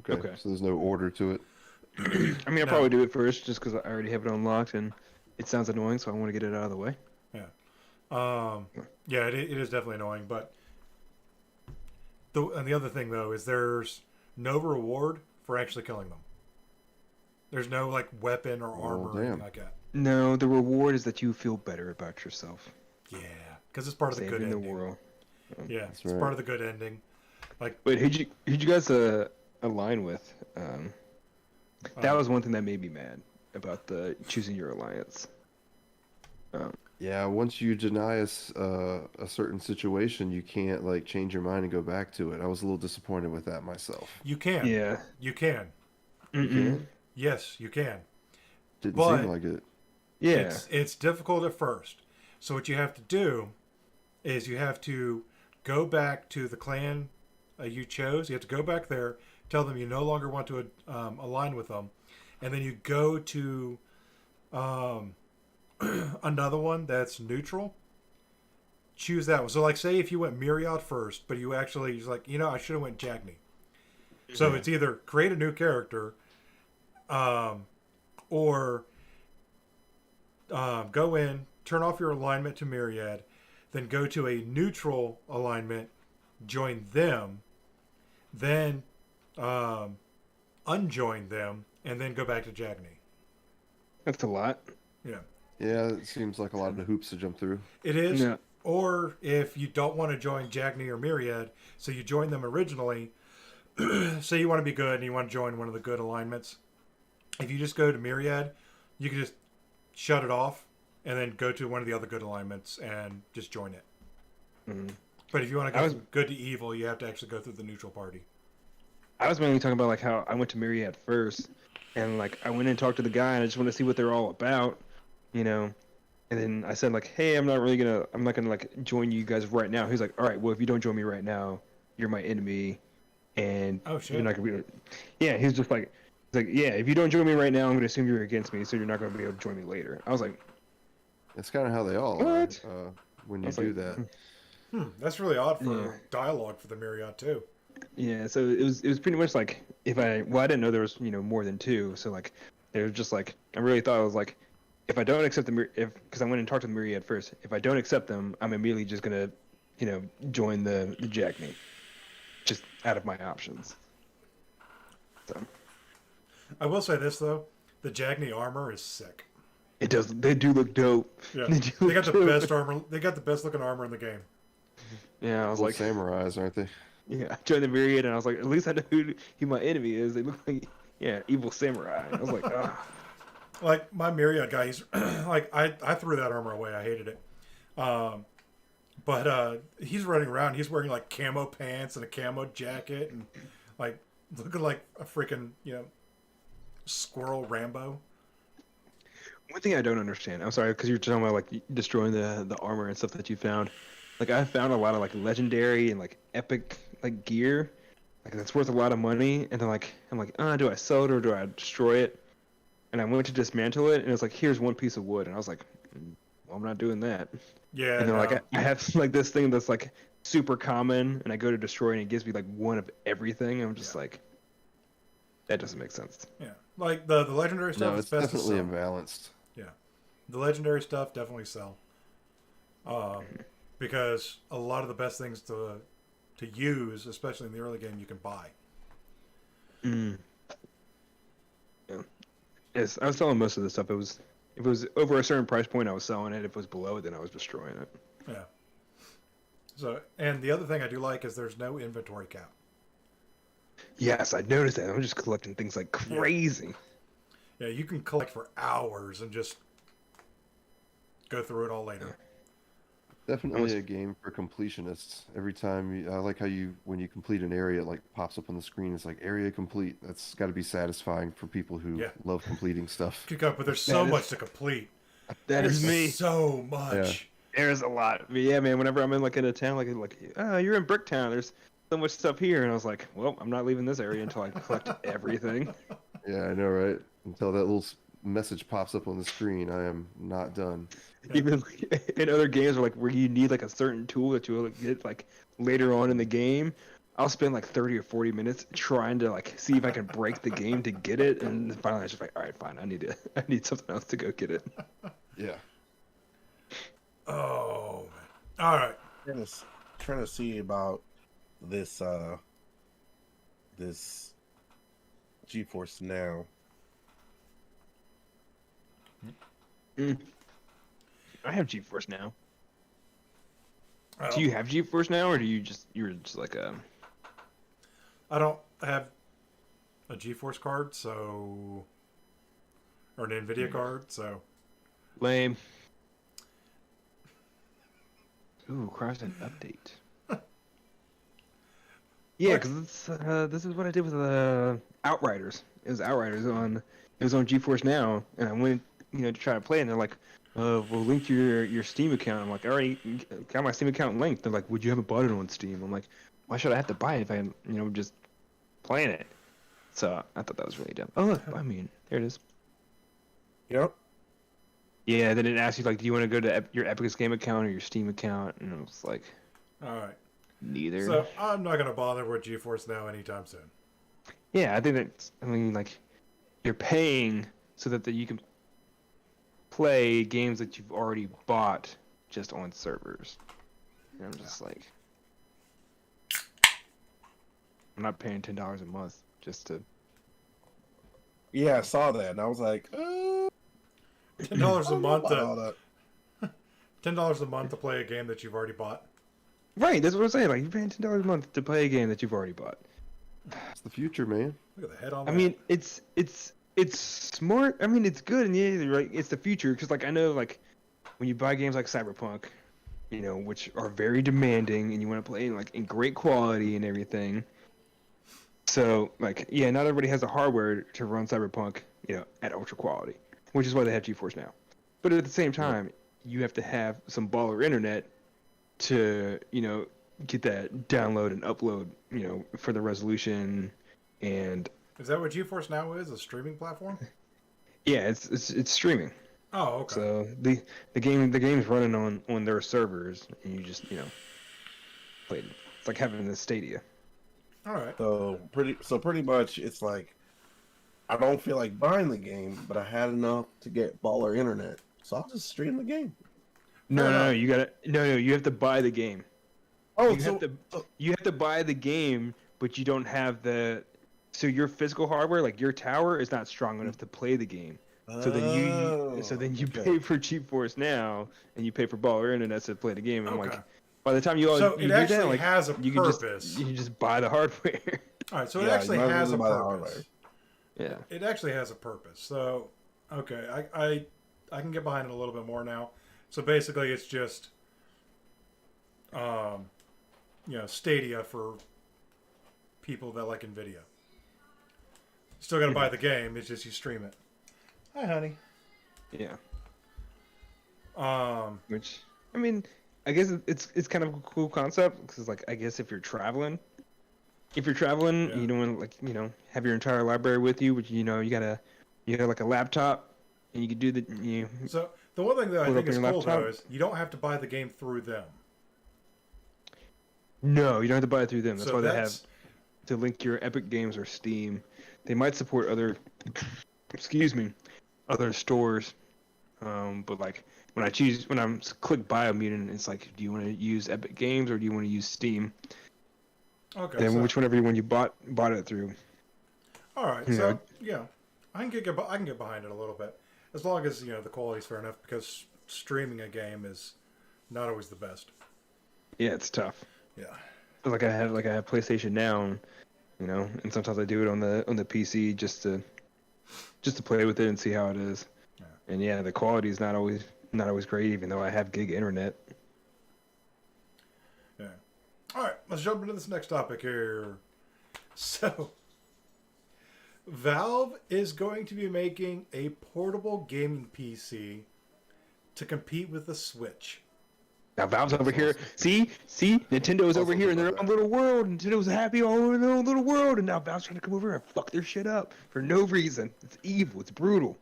Okay. So there's no order to it. I mean, I'll probably do it first just because I already have it unlocked and it sounds annoying, so I want to get it out of the way. Yeah. Yeah, it is definitely annoying, but the other thing though is there's no reward for actually killing them. There's no like weapon or armor or anything like that. No, the reward is that you feel better about yourself. Yeah, because it's part of the good ending. The world. Yeah, it's part of the good ending. Like, wait, who'd you guys align with? That was one thing that made me mad about the choosing your alliance. Yeah, once you deny us a certain situation, you can't like change your mind and go back to it. I was a little disappointed with that myself. You can. Yeah. You can. You can? Yes, you can. Didn't But seem like it. Yeah. It's difficult at first. So what you have to do is you have to go back to the clan you chose. You have to go back there, tell them you no longer want to align with them, and then you go to another one that's neutral. Choose that one. So like say if you went Myriad first, but you're like, I should have went Jagny. So it's either create a new character or go in, turn off your alignment to Myriad, then go to a neutral alignment, join them, then unjoin them, and then go back to Jagny. That's a lot. Yeah. Yeah, it seems like a lot of hoops to jump through. It is. Yeah. Or if you don't want to join Jagny or Myriad, so you join them originally, say you want to be good and you want to join one of the good alignments, if you just go to Myriad, you can just shut it off and then go to one of the other good alignments and just join it. But if you want to go from good to evil, you have to actually go through the neutral party. I was mainly talking about like how I went to Myriad first, and like I went and talked to the guy, and I just want to see what they're all about, And then I said like, hey, I'm not gonna like join you guys right now. He's like, all right, well if you don't join me right now, you're my enemy, and you're not gonna be. Yeah, he's like, yeah, if you don't join me right now, I'm gonna assume you're against me, so you're not gonna be able to join me later. I was like, it's kind of how they all are when you do that. That's really odd for dialogue for the Myriad too. Yeah, so it was pretty much like I didn't know there was more than two, so like it was just like I really thought it was like if I don't accept because I went and talked to the Myriad first, if I don't accept them, I'm immediately just gonna join the Jagny, just out of my options. So I will say this though, the Jagny armor is sick. it does. They do look dope. Yeah, they got the best armor. They got the best looking armor in the game. Yeah, I was like samurais, aren't they? Yeah, I joined the Myriad, and I was like, at least I know who my enemy is. They look like, evil samurai. I was like, ah. Like, my Myriad guy, he's, like, I threw that armor away. I hated it. But he's running around. He's wearing, like, camo pants and a camo jacket and, like, looking like a freaking, squirrel Rambo. One thing I don't understand, I'm sorry, because you're talking about, like, destroying the armor and stuff that you found. Like, I found a lot of, like, legendary and, like, epic, like, gear. Like, that's worth a lot of money. And then, like, I'm like, do I sell it or do I destroy it? And I went to dismantle it, and it's like, here's one piece of wood. And I was like, well, I'm not doing that. Yeah. And then, like, I have, like, this thing that's, like, super common, and I go to destroy it, and it gives me, like, one of everything. I'm just like, that doesn't make sense. Yeah. Like, the legendary stuff No, is it's best definitely to sell. imbalanced. Yeah. The legendary stuff definitely sell. Because a lot of the best things to use, especially in the early game, you can buy. Mm. Yeah. Yes, I was selling most of the stuff. If it was over a certain price point, I was selling it. If it was below it, then I was destroying it. Yeah. So, and the other thing I do like is there's no inventory cap. Yes, I noticed that. I'm just collecting things like crazy. Yeah, you can collect for hours and just go through it all later. Definitely a game for completionists. Every time I like how when you complete an area, it like pops up on the screen. It's like area complete. That's got to be satisfying for people who love completing stuff. But there's so much to complete. There's me. So much. Yeah. There's a lot. But yeah, man. Whenever I'm in like in a town, you're in Bricktown. There's so much stuff here, and I was like, well, I'm not leaving this area until I collect everything. Yeah, I know, right? Until that little message pops up on the screen, I am not done. Even in other games where you need like a certain tool that you'll get like later on in the game, I'll spend like 30 or 40 minutes trying to like see if I can break the game to get it, and finally I was just like, all right, fine, I need something else to go get it. Yeah. Oh, all right. Trying to see about this this GeForce Now. I have GeForce Now. Do you have GeForce Now, or you're just like a? I don't have a GeForce card, or an NVIDIA card, so. Lame. Ooh, Crash an update. Yeah, because this is what I did with Outriders. It was on GeForce Now, and I went to try to play it, and they're like, we'll link your Steam account. I'm like, I already got my Steam account linked. They're like, would you haven't bought it on Steam? I'm like, why should I have to buy it if I'm just playing it? So I thought that was really dumb. Oh look, I mean, there it is. Yep. Yeah, then it asks you like, do you want to go to your Epic Game account or your Steam account? And I was like, all right, neither. So I'm not gonna bother with GeForce Now anytime soon. Yeah, I think that's. I mean, like, you're paying so that you can play games that you've already bought just on servers. And I'm just like, I'm not paying $10 a month just to. Yeah, I saw that, and I was like, $10 a month. $10 a month to play a game that you've already bought. Right, that's what I'm saying. Like, you're paying $10 a month to play a game that you've already bought. It's the future, man. Look at the head on that. I mean, it's smart. I mean, it's good, and yeah, right. It's the future because, like, I know, like, when you buy games like Cyberpunk, which are very demanding, and you want to play in great quality and everything. So, like, yeah, not everybody has the hardware to run Cyberpunk, at ultra quality, which is why they have GeForce Now. But at the same time, you have to have some baller internet to, get that download and upload, for the resolution. And is that what GeForce Now is? A streaming platform? Yeah, it's streaming. Oh, okay. So the game's running on their servers, and you just play it. It's like having the Stadia. All right. So pretty much, it's like I don't feel like buying the game, but I had enough to get baller internet, so I'll just stream the game. No, you have to buy the game. Oh, you have to buy the game, but you don't have so your physical hardware, like your tower, is not strong enough to play the game. So then you pay for GeForce Now, and you pay for baller internet to play the game. And I'm like, by the time you has a you purpose. You can just buy the hardware. All right, so it actually has a purpose. Yeah, it actually has a purpose. So, okay, I can get behind it a little bit more now. So basically, it's just, Stadia for people that like NVIDIA. Still got to buy the game. It's just you stream it. Hi, honey. Yeah. Which, I mean, I guess it's kind of a cool concept because, like, I guess if you're traveling, you don't want to have your entire library with you, but you got like a laptop, and you can do the So the one thing that I think is cool though is you don't have to buy the game through them. No, you don't have to buy it through them. That's so why they have to link your Epic Games or Steam. They might support other, other stores, but like when I click Biomutant, it's like, do you want to use Epic Games or do you want to use Steam? Okay. Then whichever one you bought it through. All right, You so know, yeah, I can get behind it a little bit, as long as the quality's fair enough. Because streaming a game is not always the best. yeah, it's tough. Yeah. I have PlayStation now, and sometimes I do it on the PC just to play with it and see how it is. Yeah. And yeah, the quality is not always great, even though I have gig internet. Yeah. All right, let's jump into this next topic here. So, Valve is going to be making a portable gaming PC to compete with the Switch. Now Valve's over here. See, Nintendo's over here in their own little world. Nintendo's happy all over in their own little world, and now Valve's trying to come over and fuck their shit up for no reason. It's evil. It's brutal.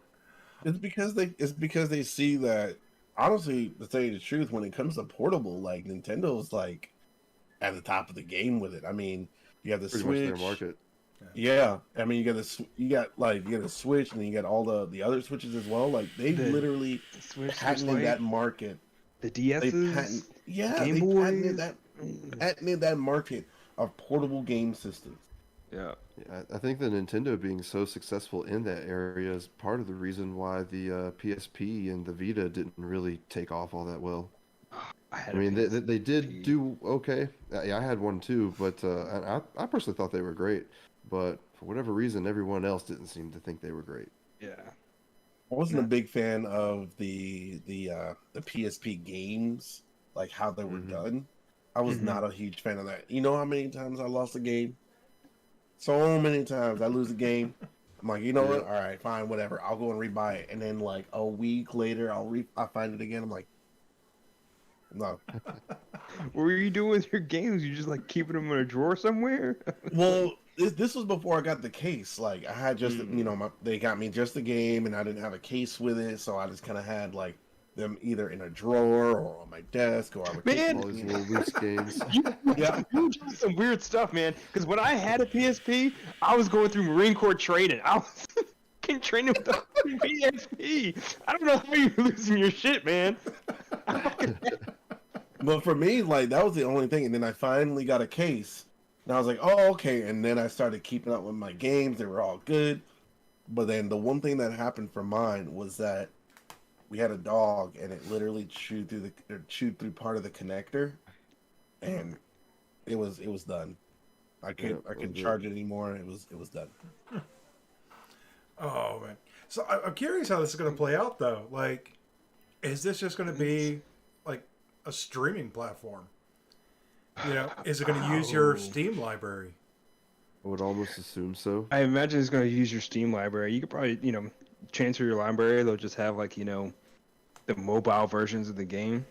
It's because they see that, honestly, to tell you the truth, when it comes to portable, like Nintendo's like at the top of the game with it. I mean, you have the Pretty Switch. much their market. Yeah, I mean, you got the Switch, and then you got all the other Switches as well. Like they literally patented that market. The They DS's, Game they Boys. patented that market of portable game systems. Yeah. Yeah, I think the Nintendo being so successful in that area is part of the reason why the PSP and the Vita didn't really take off all that well. I mean, they did do okay. Yeah, I had one too, but I personally thought they were great. But for whatever reason, everyone else didn't seem to think they were great. Yeah. I wasn't a big fan of the PSP games, like how they were done. I was not a huge fan of that. You know how many times I lost a game? So many times I lose a game. I'm like, you know what? All right, fine, whatever. I'll go and rebuy it. And then like a week later, I find it again. I'm like, no. What were you doing with your games? You just like keeping them in a drawer somewhere? Well, this was before I got the case. Like I had just, they got me just the game, and I didn't have a case with it, so I just kind of had like them either in a drawer or on my desk, or I would take All these little loose games. You do some weird stuff, man. Because when I had a PSP, I was going through Marine Corps training. I was fucking training with the PSP. I don't know how you're losing your shit, man. But for me, like that was the only thing, and then I finally got a case, and I was like, oh, okay. And then I started keeping up with my games; they were all good. But then the one thing that happened for mine was that we had a dog, and it literally chewed through part of the connector, and it was done. I couldn't charge it anymore. It was done. Oh man! So I'm curious how this is going to play out, though. Like, is this just going to be like a streaming platform? Is it going to use your Steam library? I would almost assume so. I imagine it's going to use your Steam library. You could probably, transfer your library. They'll just have like, the mobile versions of the game.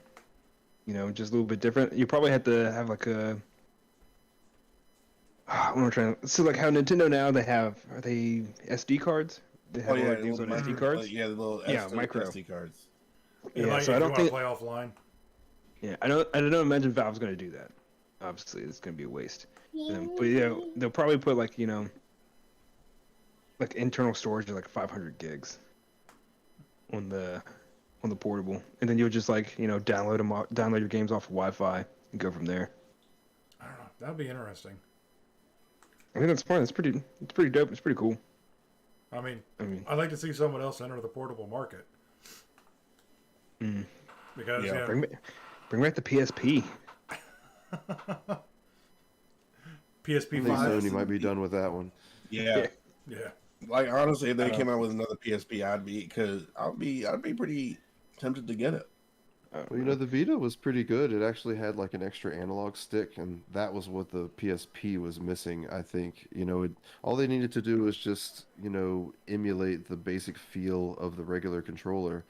Just a little bit different. You probably have to have like a. What am I trying to? So like how Nintendo now are they SD cards? They have all their games on SD cards. Yeah, the little micro SD cards. Yeah, so I don't think play offline. Yeah, I don't imagine Valve's going to do that. Obviously, it's going to be a waste. But they'll probably put like like internal storage of like 500 gigs on the portable, and then you'll just like download your games off of Wi-Fi and go from there. I don't know. That'd be interesting. I think that's fun. It's pretty dope. It's pretty cool. I mean, I'd like to see someone else enter the portable market. Because bring back the PSP. PSP I think 5. Sony might be done with that one. Yeah. Yeah. Like honestly, if they came out with another PSP, I'd be pretty tempted to get it. Well, the Vita was pretty good. It actually had like an extra analog stick, and that was what the PSP was missing, I think. All they needed to do was just, emulate the basic feel of the regular controller.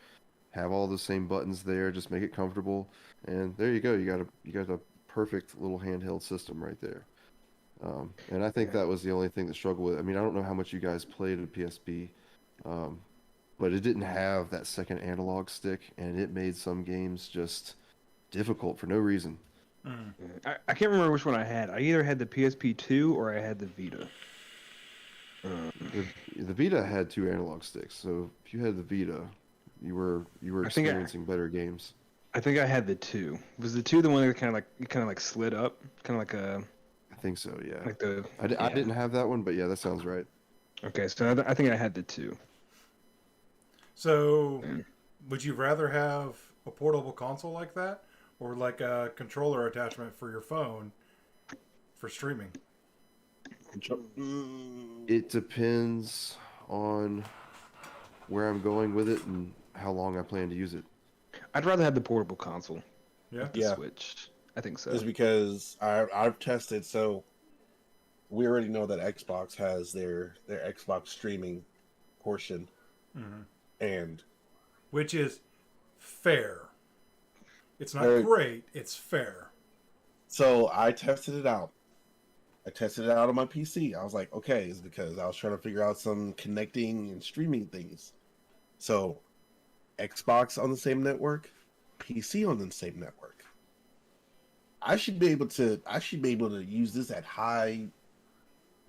Have all the same buttons there, just make it comfortable, and there you go. You got a perfect little handheld system right there. And I think that was the only thing that struggled with it. I mean, I don't know how much you guys played a PSP, but it didn't have that second analog stick, and it made some games just difficult for no reason. I can't remember which one I had. I either had the PSP 2 or I had the Vita. The Vita had 2 analog sticks, so if you had the Vita, you were experiencing better games. I think I had the 2. Was the 2 the one that kind of like slid up, kind of like a? I think so, yeah. Like the. I didn't have that one, but yeah, that sounds right. Okay, so I think I had the 2. So, would you rather have a portable console like that, or like a controller attachment for your phone for streaming? It depends on where I'm going with it and how long I plan to use it. I'd rather have the portable console. Yeah. The Switch. I think so. Is because I've tested. So we already know that Xbox has their Xbox streaming portion, and Which is fair. It's not Very- great. It's fair. so I tested it out. I tested it out on my PC. I was like, okay, it's because I was trying to figure out some connecting and streaming things. So Xbox on the same network, PC on the same network. I should be able to use this at high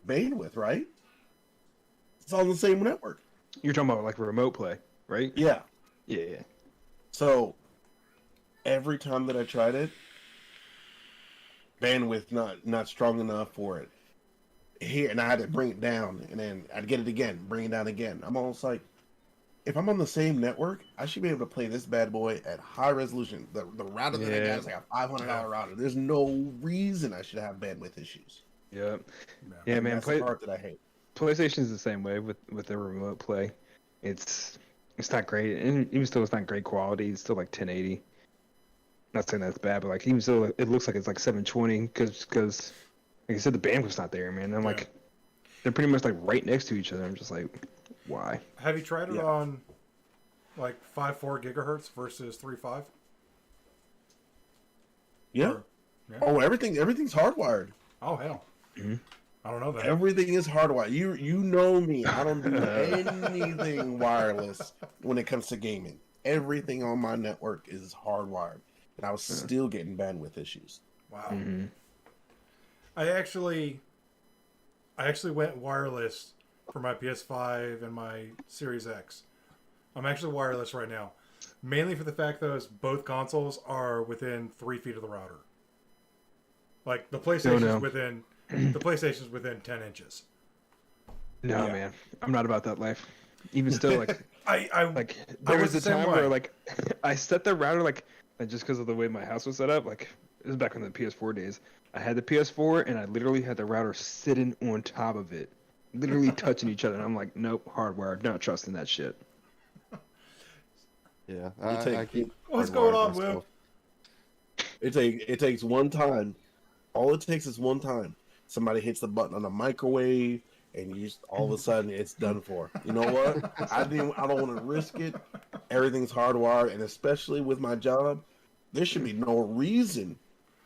bandwidth, right? It's on the same network. You're talking about like remote play, right? Yeah. Yeah. So every time that I tried it, bandwidth not strong enough for it. Here, and I had to bring it down, and then I'd get it again, bring it down again. I'm almost like, if I'm on the same network, I should be able to play this bad boy at high resolution. The router that I got is like a $500 router. There's no reason I should have bandwidth issues. Yeah. Yeah. Yeah, man. That's the part that I hate. PlayStation's the same way with their remote play. It's not great, and even still, it's not great quality. It's still like 1080. Not saying that's bad, but like even still, it looks like it's like 720 because like I said, the bandwidth's not there, man. I'm like, they're pretty much like right next to each other. I'm just like, why? Have you tried it Yeah. on like 5.4 gigahertz versus 3.5? Yeah. Or- yeah. Oh, everything's hardwired. Oh hell. Mhm. I don't know that. Everything is hardwired. You know me. I don't do anything wireless when it comes to gaming. Everything on my network is hardwired, and I was still getting bandwidth issues. Wow. Mm-hmm. I actually went wireless for my PS5 and my Series X. I'm actually wireless right now, mainly for the fact that both consoles are within 3 feet of the router. Like the PlayStation's within 10 inches. No, Yeah. man, I'm not about that life. Even still, like, I like I there was was the a same time way. where like I set the router like just because of the way my house was set up. Like it was back in the PS4 days. I had the PS4 and I literally had the router sitting on top of it, literally touching each other. And I'm like, nope, hardwired, not trusting that shit. Yeah, take- I keep. What's hardwired going on, myself. Will? It takes one time. All it takes is one time. Somebody hits the button on the microwave, and you just, all of a sudden it's done for. You know what? I don't want to risk it. Everything's hardwired, and especially with my job, there should be no reason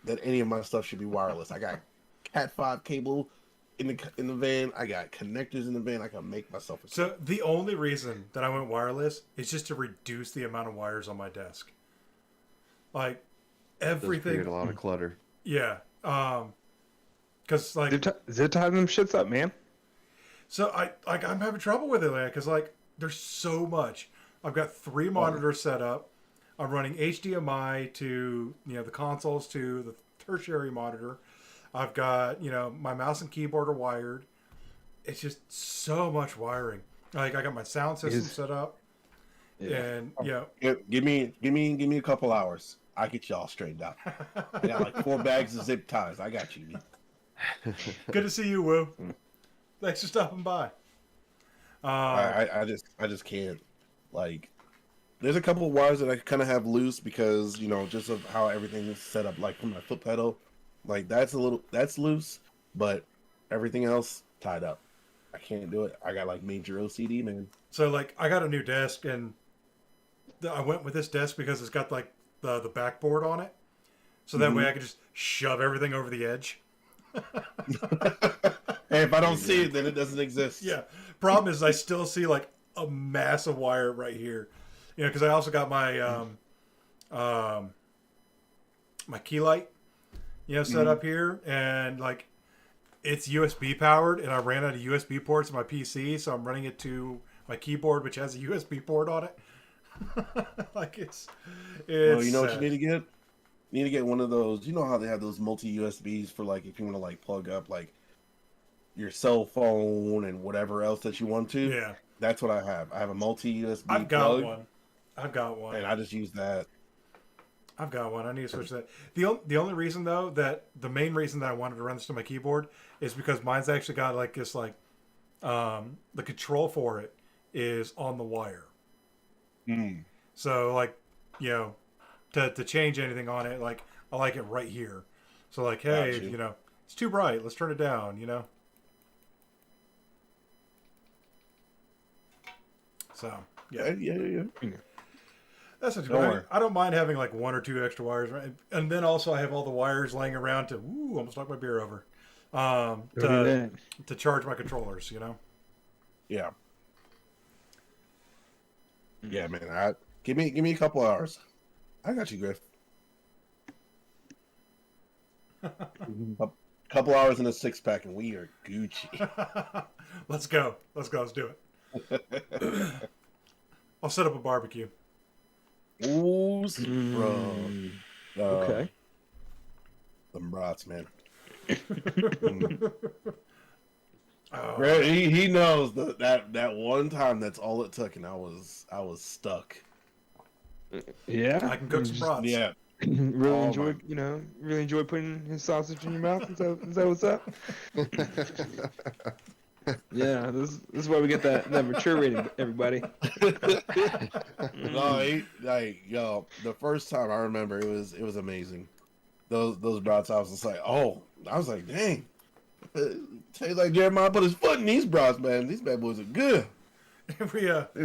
that any of my stuff should be wireless. I got Cat 5 cable in the van. I got connectors in the van. I can make myself. So the only reason that I went wireless is just to reduce the amount of wires on my desk. Like Does create everything, a lot of clutter. yeah. Because like Zip tie them shits up, man. so I'm having trouble with it, because like there's so much. I've got 3 monitors set up. I'm running HDMI to the consoles to the tertiary monitor. I've got my mouse and keyboard are wired. It's just so much wiring. Like I got my sound system set up, and Give me a couple hours. I get y'all straightened out. I got like 4 bags of zip ties. I got you. good to see you, Woo. Thanks for stopping by. I just can't. Like, there's a couple of wires that I kind of have loose because just of how everything is set up. Like from my foot pedal, like that's loose, but everything else tied up. I can't do it. I got like major OCD, man. So like I got a new desk, and I went with this desk because it's got like the backboard on it, so that way I could just shove everything over the edge. And if I don't see it, then it doesn't exist. Yeah. Problem is, I still see like a massive wire right here, because I also got my my key light, set up here, and like it's USB powered, and I ran out of USB ports on my PC, so I'm running it to my keyboard, which has a USB port on it. Like it's Well, you know what you need to get? You need to get one of those. You know how they have those multi USBs for like if you want to like plug up like your cell phone and whatever else that you want to. Yeah. That's what I have. I have a multi USB I've got plug, one. I've got one. and I just use that. I've got one. I need to switch that. The only reason though that the main reason that I wanted to run this to my keyboard is because mine's actually got like this like the control for it is on the wire. So like to change anything on it, like I like it right here. So like, hey, it's too bright. Let's turn it down. So yeah. That's not too bad. I don't mind having like one or two extra wires, right? And then also I have all the wires laying around to almost knock my beer over. To charge my controllers, Yeah. Yeah, man. Give me a couple hours. I got you, Griff. A couple hours in a 6-pack, and we are Gucci. Let's go. Let's do it. I'll set up a barbecue. Ooh, bro. Okay. Them brats, man. Oh. He knows that one time. That's all it took, and I was stuck. Yeah. I can cook some brats. Yeah. Really enjoy putting his sausage in your mouth. Is that what's up? Yeah, this is why we get that mature rating, everybody. No, the first time I remember it was amazing. Those brats, I was just like, dang. Tastes like Jeremiah put his foot in these brats, man. These bad boys are good. They're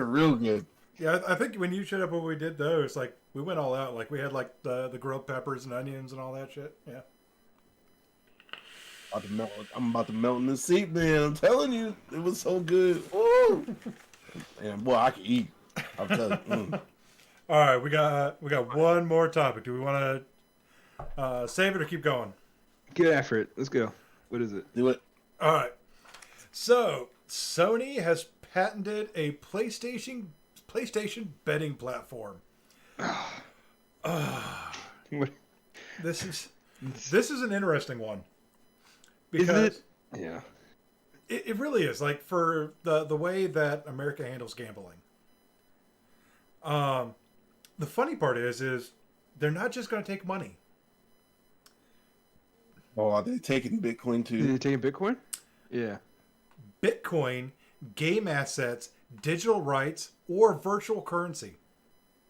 real good. Yeah, I think when you showed up when we did those, like we went all out. Like we had like the grilled peppers and onions and all that shit. Yeah. I'm about to melt in the seat, man. I'm telling you, it was so good. Woo! And boy, I can eat. I'm telling you. All right, we got one more topic. Do we want to save it or keep going? Get after it. Let's go. What is it? Do it. All right. So Sony has patented a PlayStation betting platform. This is an interesting one. Because Isn't it? Yeah. It really is. Like for the way that America handles gambling. The funny part is they're not just going to take money. Oh, are they taking Bitcoin too? Are they taking Bitcoin? Yeah. Bitcoin, game assets, digital rights, or virtual currency.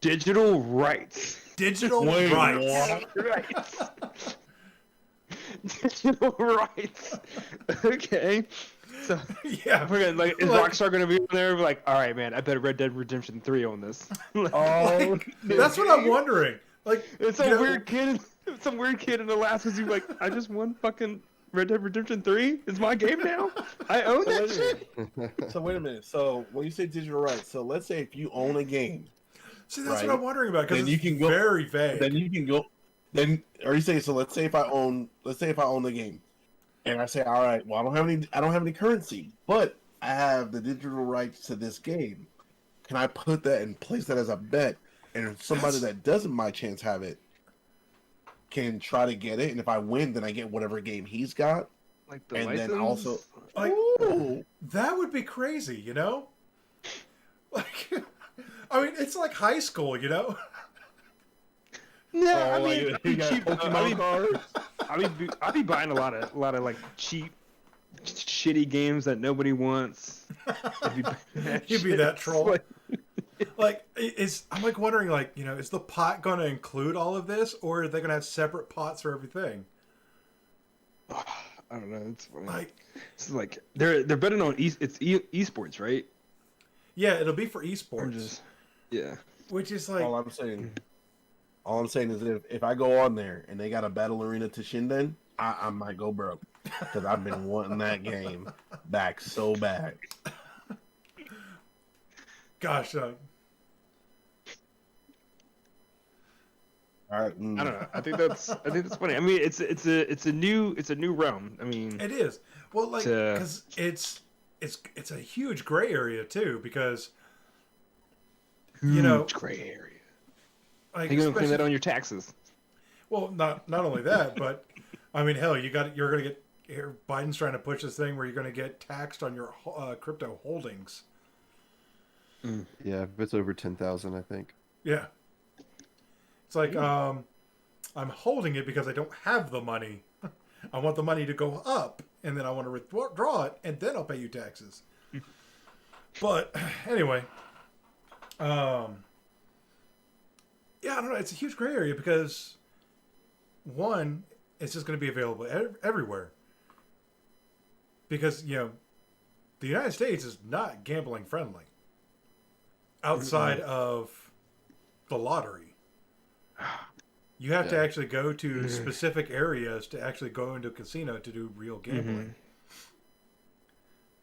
Digital rights. Digital Wait, rights. Rights. Digital rights. Okay. So Yeah. we're gonna, is Rockstar gonna be on there? Like, all right, man. I bet Red Dead Redemption 3 on this. Oh, That's what I'm wondering. Like It's some weird kid. Some weird kid in Alaska's who's like, I just won fucking Red Dead Redemption 3. It's my game now. I own that shit. So wait a minute. So when you say digital rights, so let's say if you own a game, See, that's right, what I'm wondering about because then it's you can go, very vague. then you can go. Then are you saying so? Let's say if I own the game, and I say, all right, well I don't have any currency, but I have the digital rights to this game. Can I put that and place that as a bet? And if somebody that doesn't by chance have it can try to get it, and if I win, then I get whatever game he's got. Like the And license? then also, Like, ooh, that would be crazy, Like, I mean, it's like high school, No, oh, I mean, like, you got Pokemon cards. I'd be buying a lot of like cheap, shitty games that nobody wants. You'd be that troll. Like, Like, I'm like wondering, like, is the pot going to include all of this, or are they going to have separate pots for everything? I don't know. It's funny. Like, It's like they're betting on esports, right? yeah, it'll be for I'm esports, just yeah. which is like, All I'm saying is if I go on there and they got a battle arena to Shinden, I might go broke because I've been wanting that game back so bad. gosh, All right, I don't know. I think that's funny. I mean, it's a new realm. I mean, it is. Well, like, because it's a huge gray area too, because gray area. like, You're gonna claim that especially- on your taxes. well, not only that, but I mean, hell, you're gonna get here Biden's trying to push this thing where you're going to get taxed on your crypto holdings. Yeah, if it's over 10,000, I think. Yeah. It's like, I'm holding it because I don't have the money. I want the money to go up, and then I want to withdraw it, and then I'll pay you taxes. But anyway, yeah, I don't know. It's a huge gray area because, one, it's just going to be available everywhere. Because, the United States is not gambling friendly outside of the lottery. You have to actually go to specific areas to actually go into a casino to do real gambling.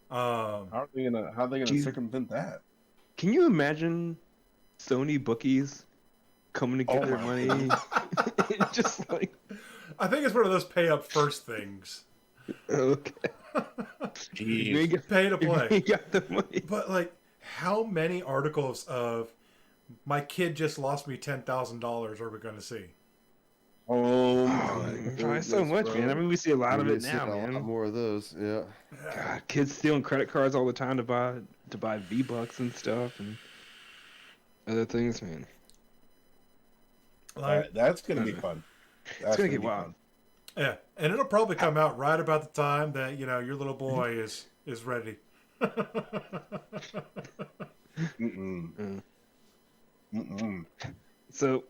How are they gonna circumvent that? Can you imagine Sony bookies coming to get their money? Just like, I think it's one of those pay up first things. okay, Pay to play. You got the money. But like, how many articles of my kid just lost me $10,000 are we going to see? Oh my Trying goodness, so much, bro. man. I mean, we see a lot of We're it gonna see now, a lot man. more of those. Yeah. God, kids stealing credit cards all the time to buy V-Bucks and stuff and other things, man. Like, That's gonna be fun. It's gonna get wild. fun. yeah, and it'll probably come out right about the time that your little boy is ready. So,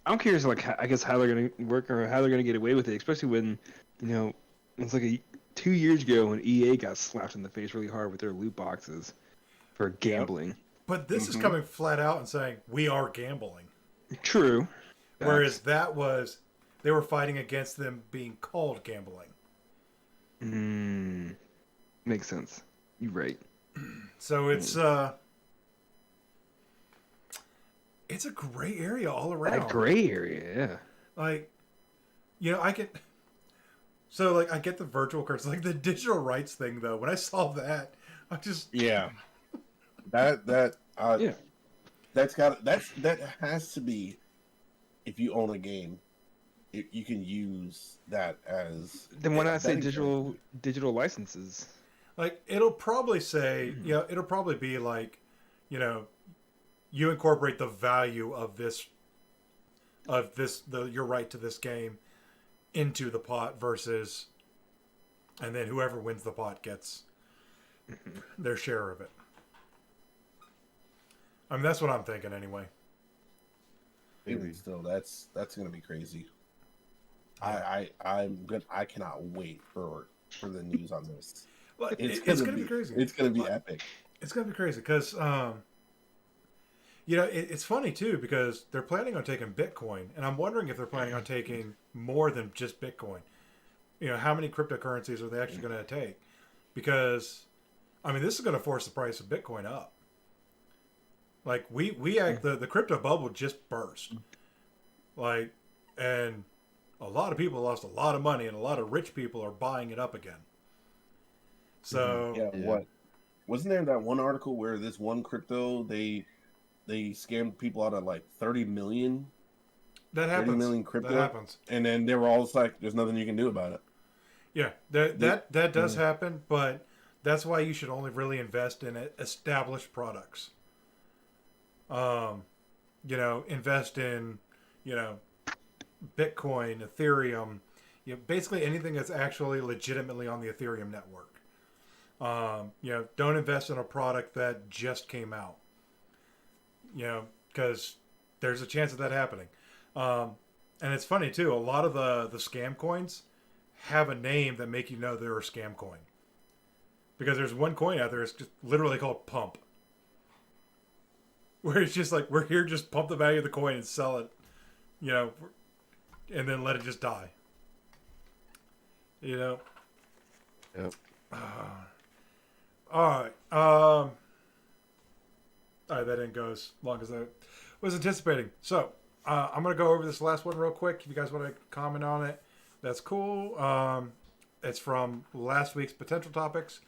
I'm curious, like, I guess how they're gonna work or how they're gonna get away with it, especially when, it's like 2 years ago when EA got slapped in the face really hard with their loot boxes for gambling. But this is coming flat out and saying we are gambling. True. Whereas that was, they were fighting against them being called gambling. Makes sense. You're right. So it's a gray area all around. That gray area, yeah. Like, I can. So like, I get the virtual currency, like the digital rights thing though. When I saw that, I just Yeah. That has to be, if you own a game, you can use that as. Then why not say betting digital licenses? like it'll probably say, it'll probably be like, you incorporate the value of your right to this game into the pot versus, and then whoever wins the pot gets their share of it. I mean, that's what I'm thinking anyway. Even still, that's gonna be crazy. I cannot wait for the news on this. Well, It's gonna be crazy. It's gonna be epic. It's gonna be crazy because it's funny too because they're planning on taking Bitcoin, and I'm wondering if they're planning on taking more than just Bitcoin. How many cryptocurrencies are they actually going to take? Because, I mean, this is going to force the price of Bitcoin up. Like the crypto bubble just burst, like, and a lot of people lost a lot of money, and a lot of rich people are buying it up again. So What wasn't there that one article where this one crypto they scammed people out of like 30 million? that happens. 30 million crypto. That happens. And then they were all just like, "There's nothing you can do about it." Yeah, that does happen, but that's why you should only really invest in established products. Invest in, Bitcoin, Ethereum, basically anything that's actually legitimately on the Ethereum network. Don't invest in a product that just came out. Because there's a chance of that happening. And it's funny too. A lot of the scam coins have a name that make you know they're a scam coin. Because there's one coin out there, it's just literally called Pump. Where it's just like, we're here, just pump the value of the coin and sell it, and then let it just die. Yep. All right. All right, that didn't go as long as I was anticipating. So, I'm going to go over this last one real quick. If you guys want to comment on it, that's cool. It's from last week's potential topics.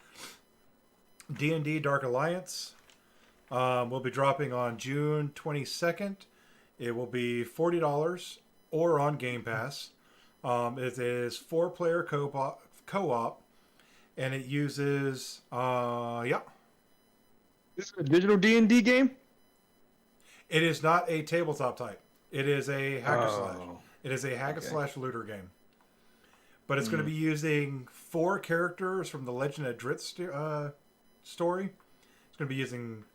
D&D Dark Alliance will be dropping on June 22nd. It will be $40 or on Game Pass. It is four-player co-op, and it uses This is a digital D&D game. It is not a tabletop type. It is a hack and slash. Oh. It is a hack and Okay. slash looter game. But it's going to be using 4 characters from the Legend of Drizzt story. It's going to be using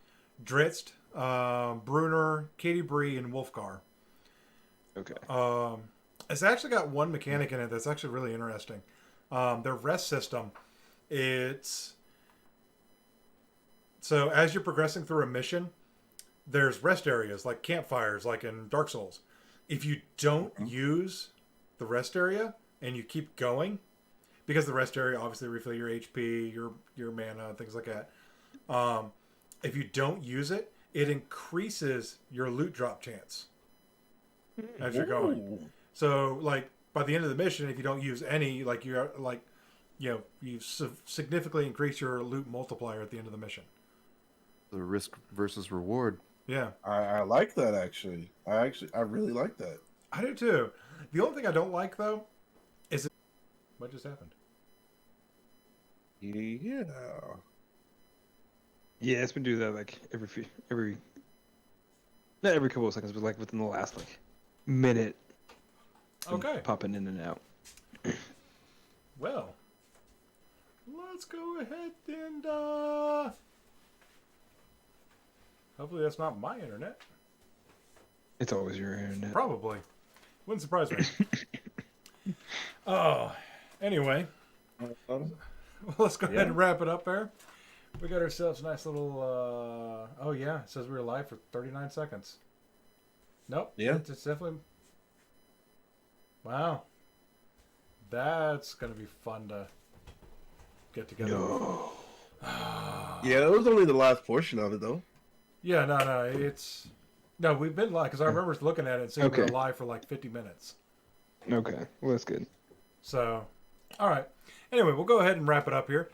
Drizzt, Brunner, Katie Bree, and Wolfgar. Okay. It's actually got one mechanic in it that's actually really interesting. Their rest system. It's so as you're progressing through a mission, there's rest areas like campfires, like in Dark Souls. If you don't use the rest area and you keep going, because the rest area obviously refill your HP, your mana, things like that. If you don't use it, it increases your loot drop chance as you're going. Ooh. So, like, by the end of the mission, if you don't use any, like, you're, like, you significantly increase your loot multiplier at the end of the mission. The risk versus reward. Yeah. I like that, actually. I really like that. I do, too. The only thing I don't like, though, is it... What just happened? Yeah. Yeah, it's been doing that like not every couple of seconds, but like within the last like minute. Okay. Popping in and out. Well, let's go ahead and, hopefully that's not my internet. It's always your internet. Probably. Wouldn't surprise me. Oh, anyway, let's go ahead and wrap it up there. We got ourselves a nice little, oh yeah, it says we were live for 39 seconds. Nope. Yeah. It's definitely, wow. That's going to be fun to get together. No. Yeah, it was only the last portion of it, though. Yeah, no, no, we've been live, because I remember looking at it and seeing we were Okay. live for like 50 minutes. Okay. Well, that's good. So, all right. Anyway, we'll go ahead and wrap it up here.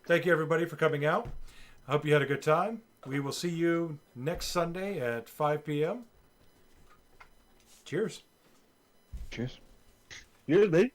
Thank you, everybody, for coming out. I hope you had a good time. We will see you next Sunday at 5 p.m. Cheers. Cheers. Here's me.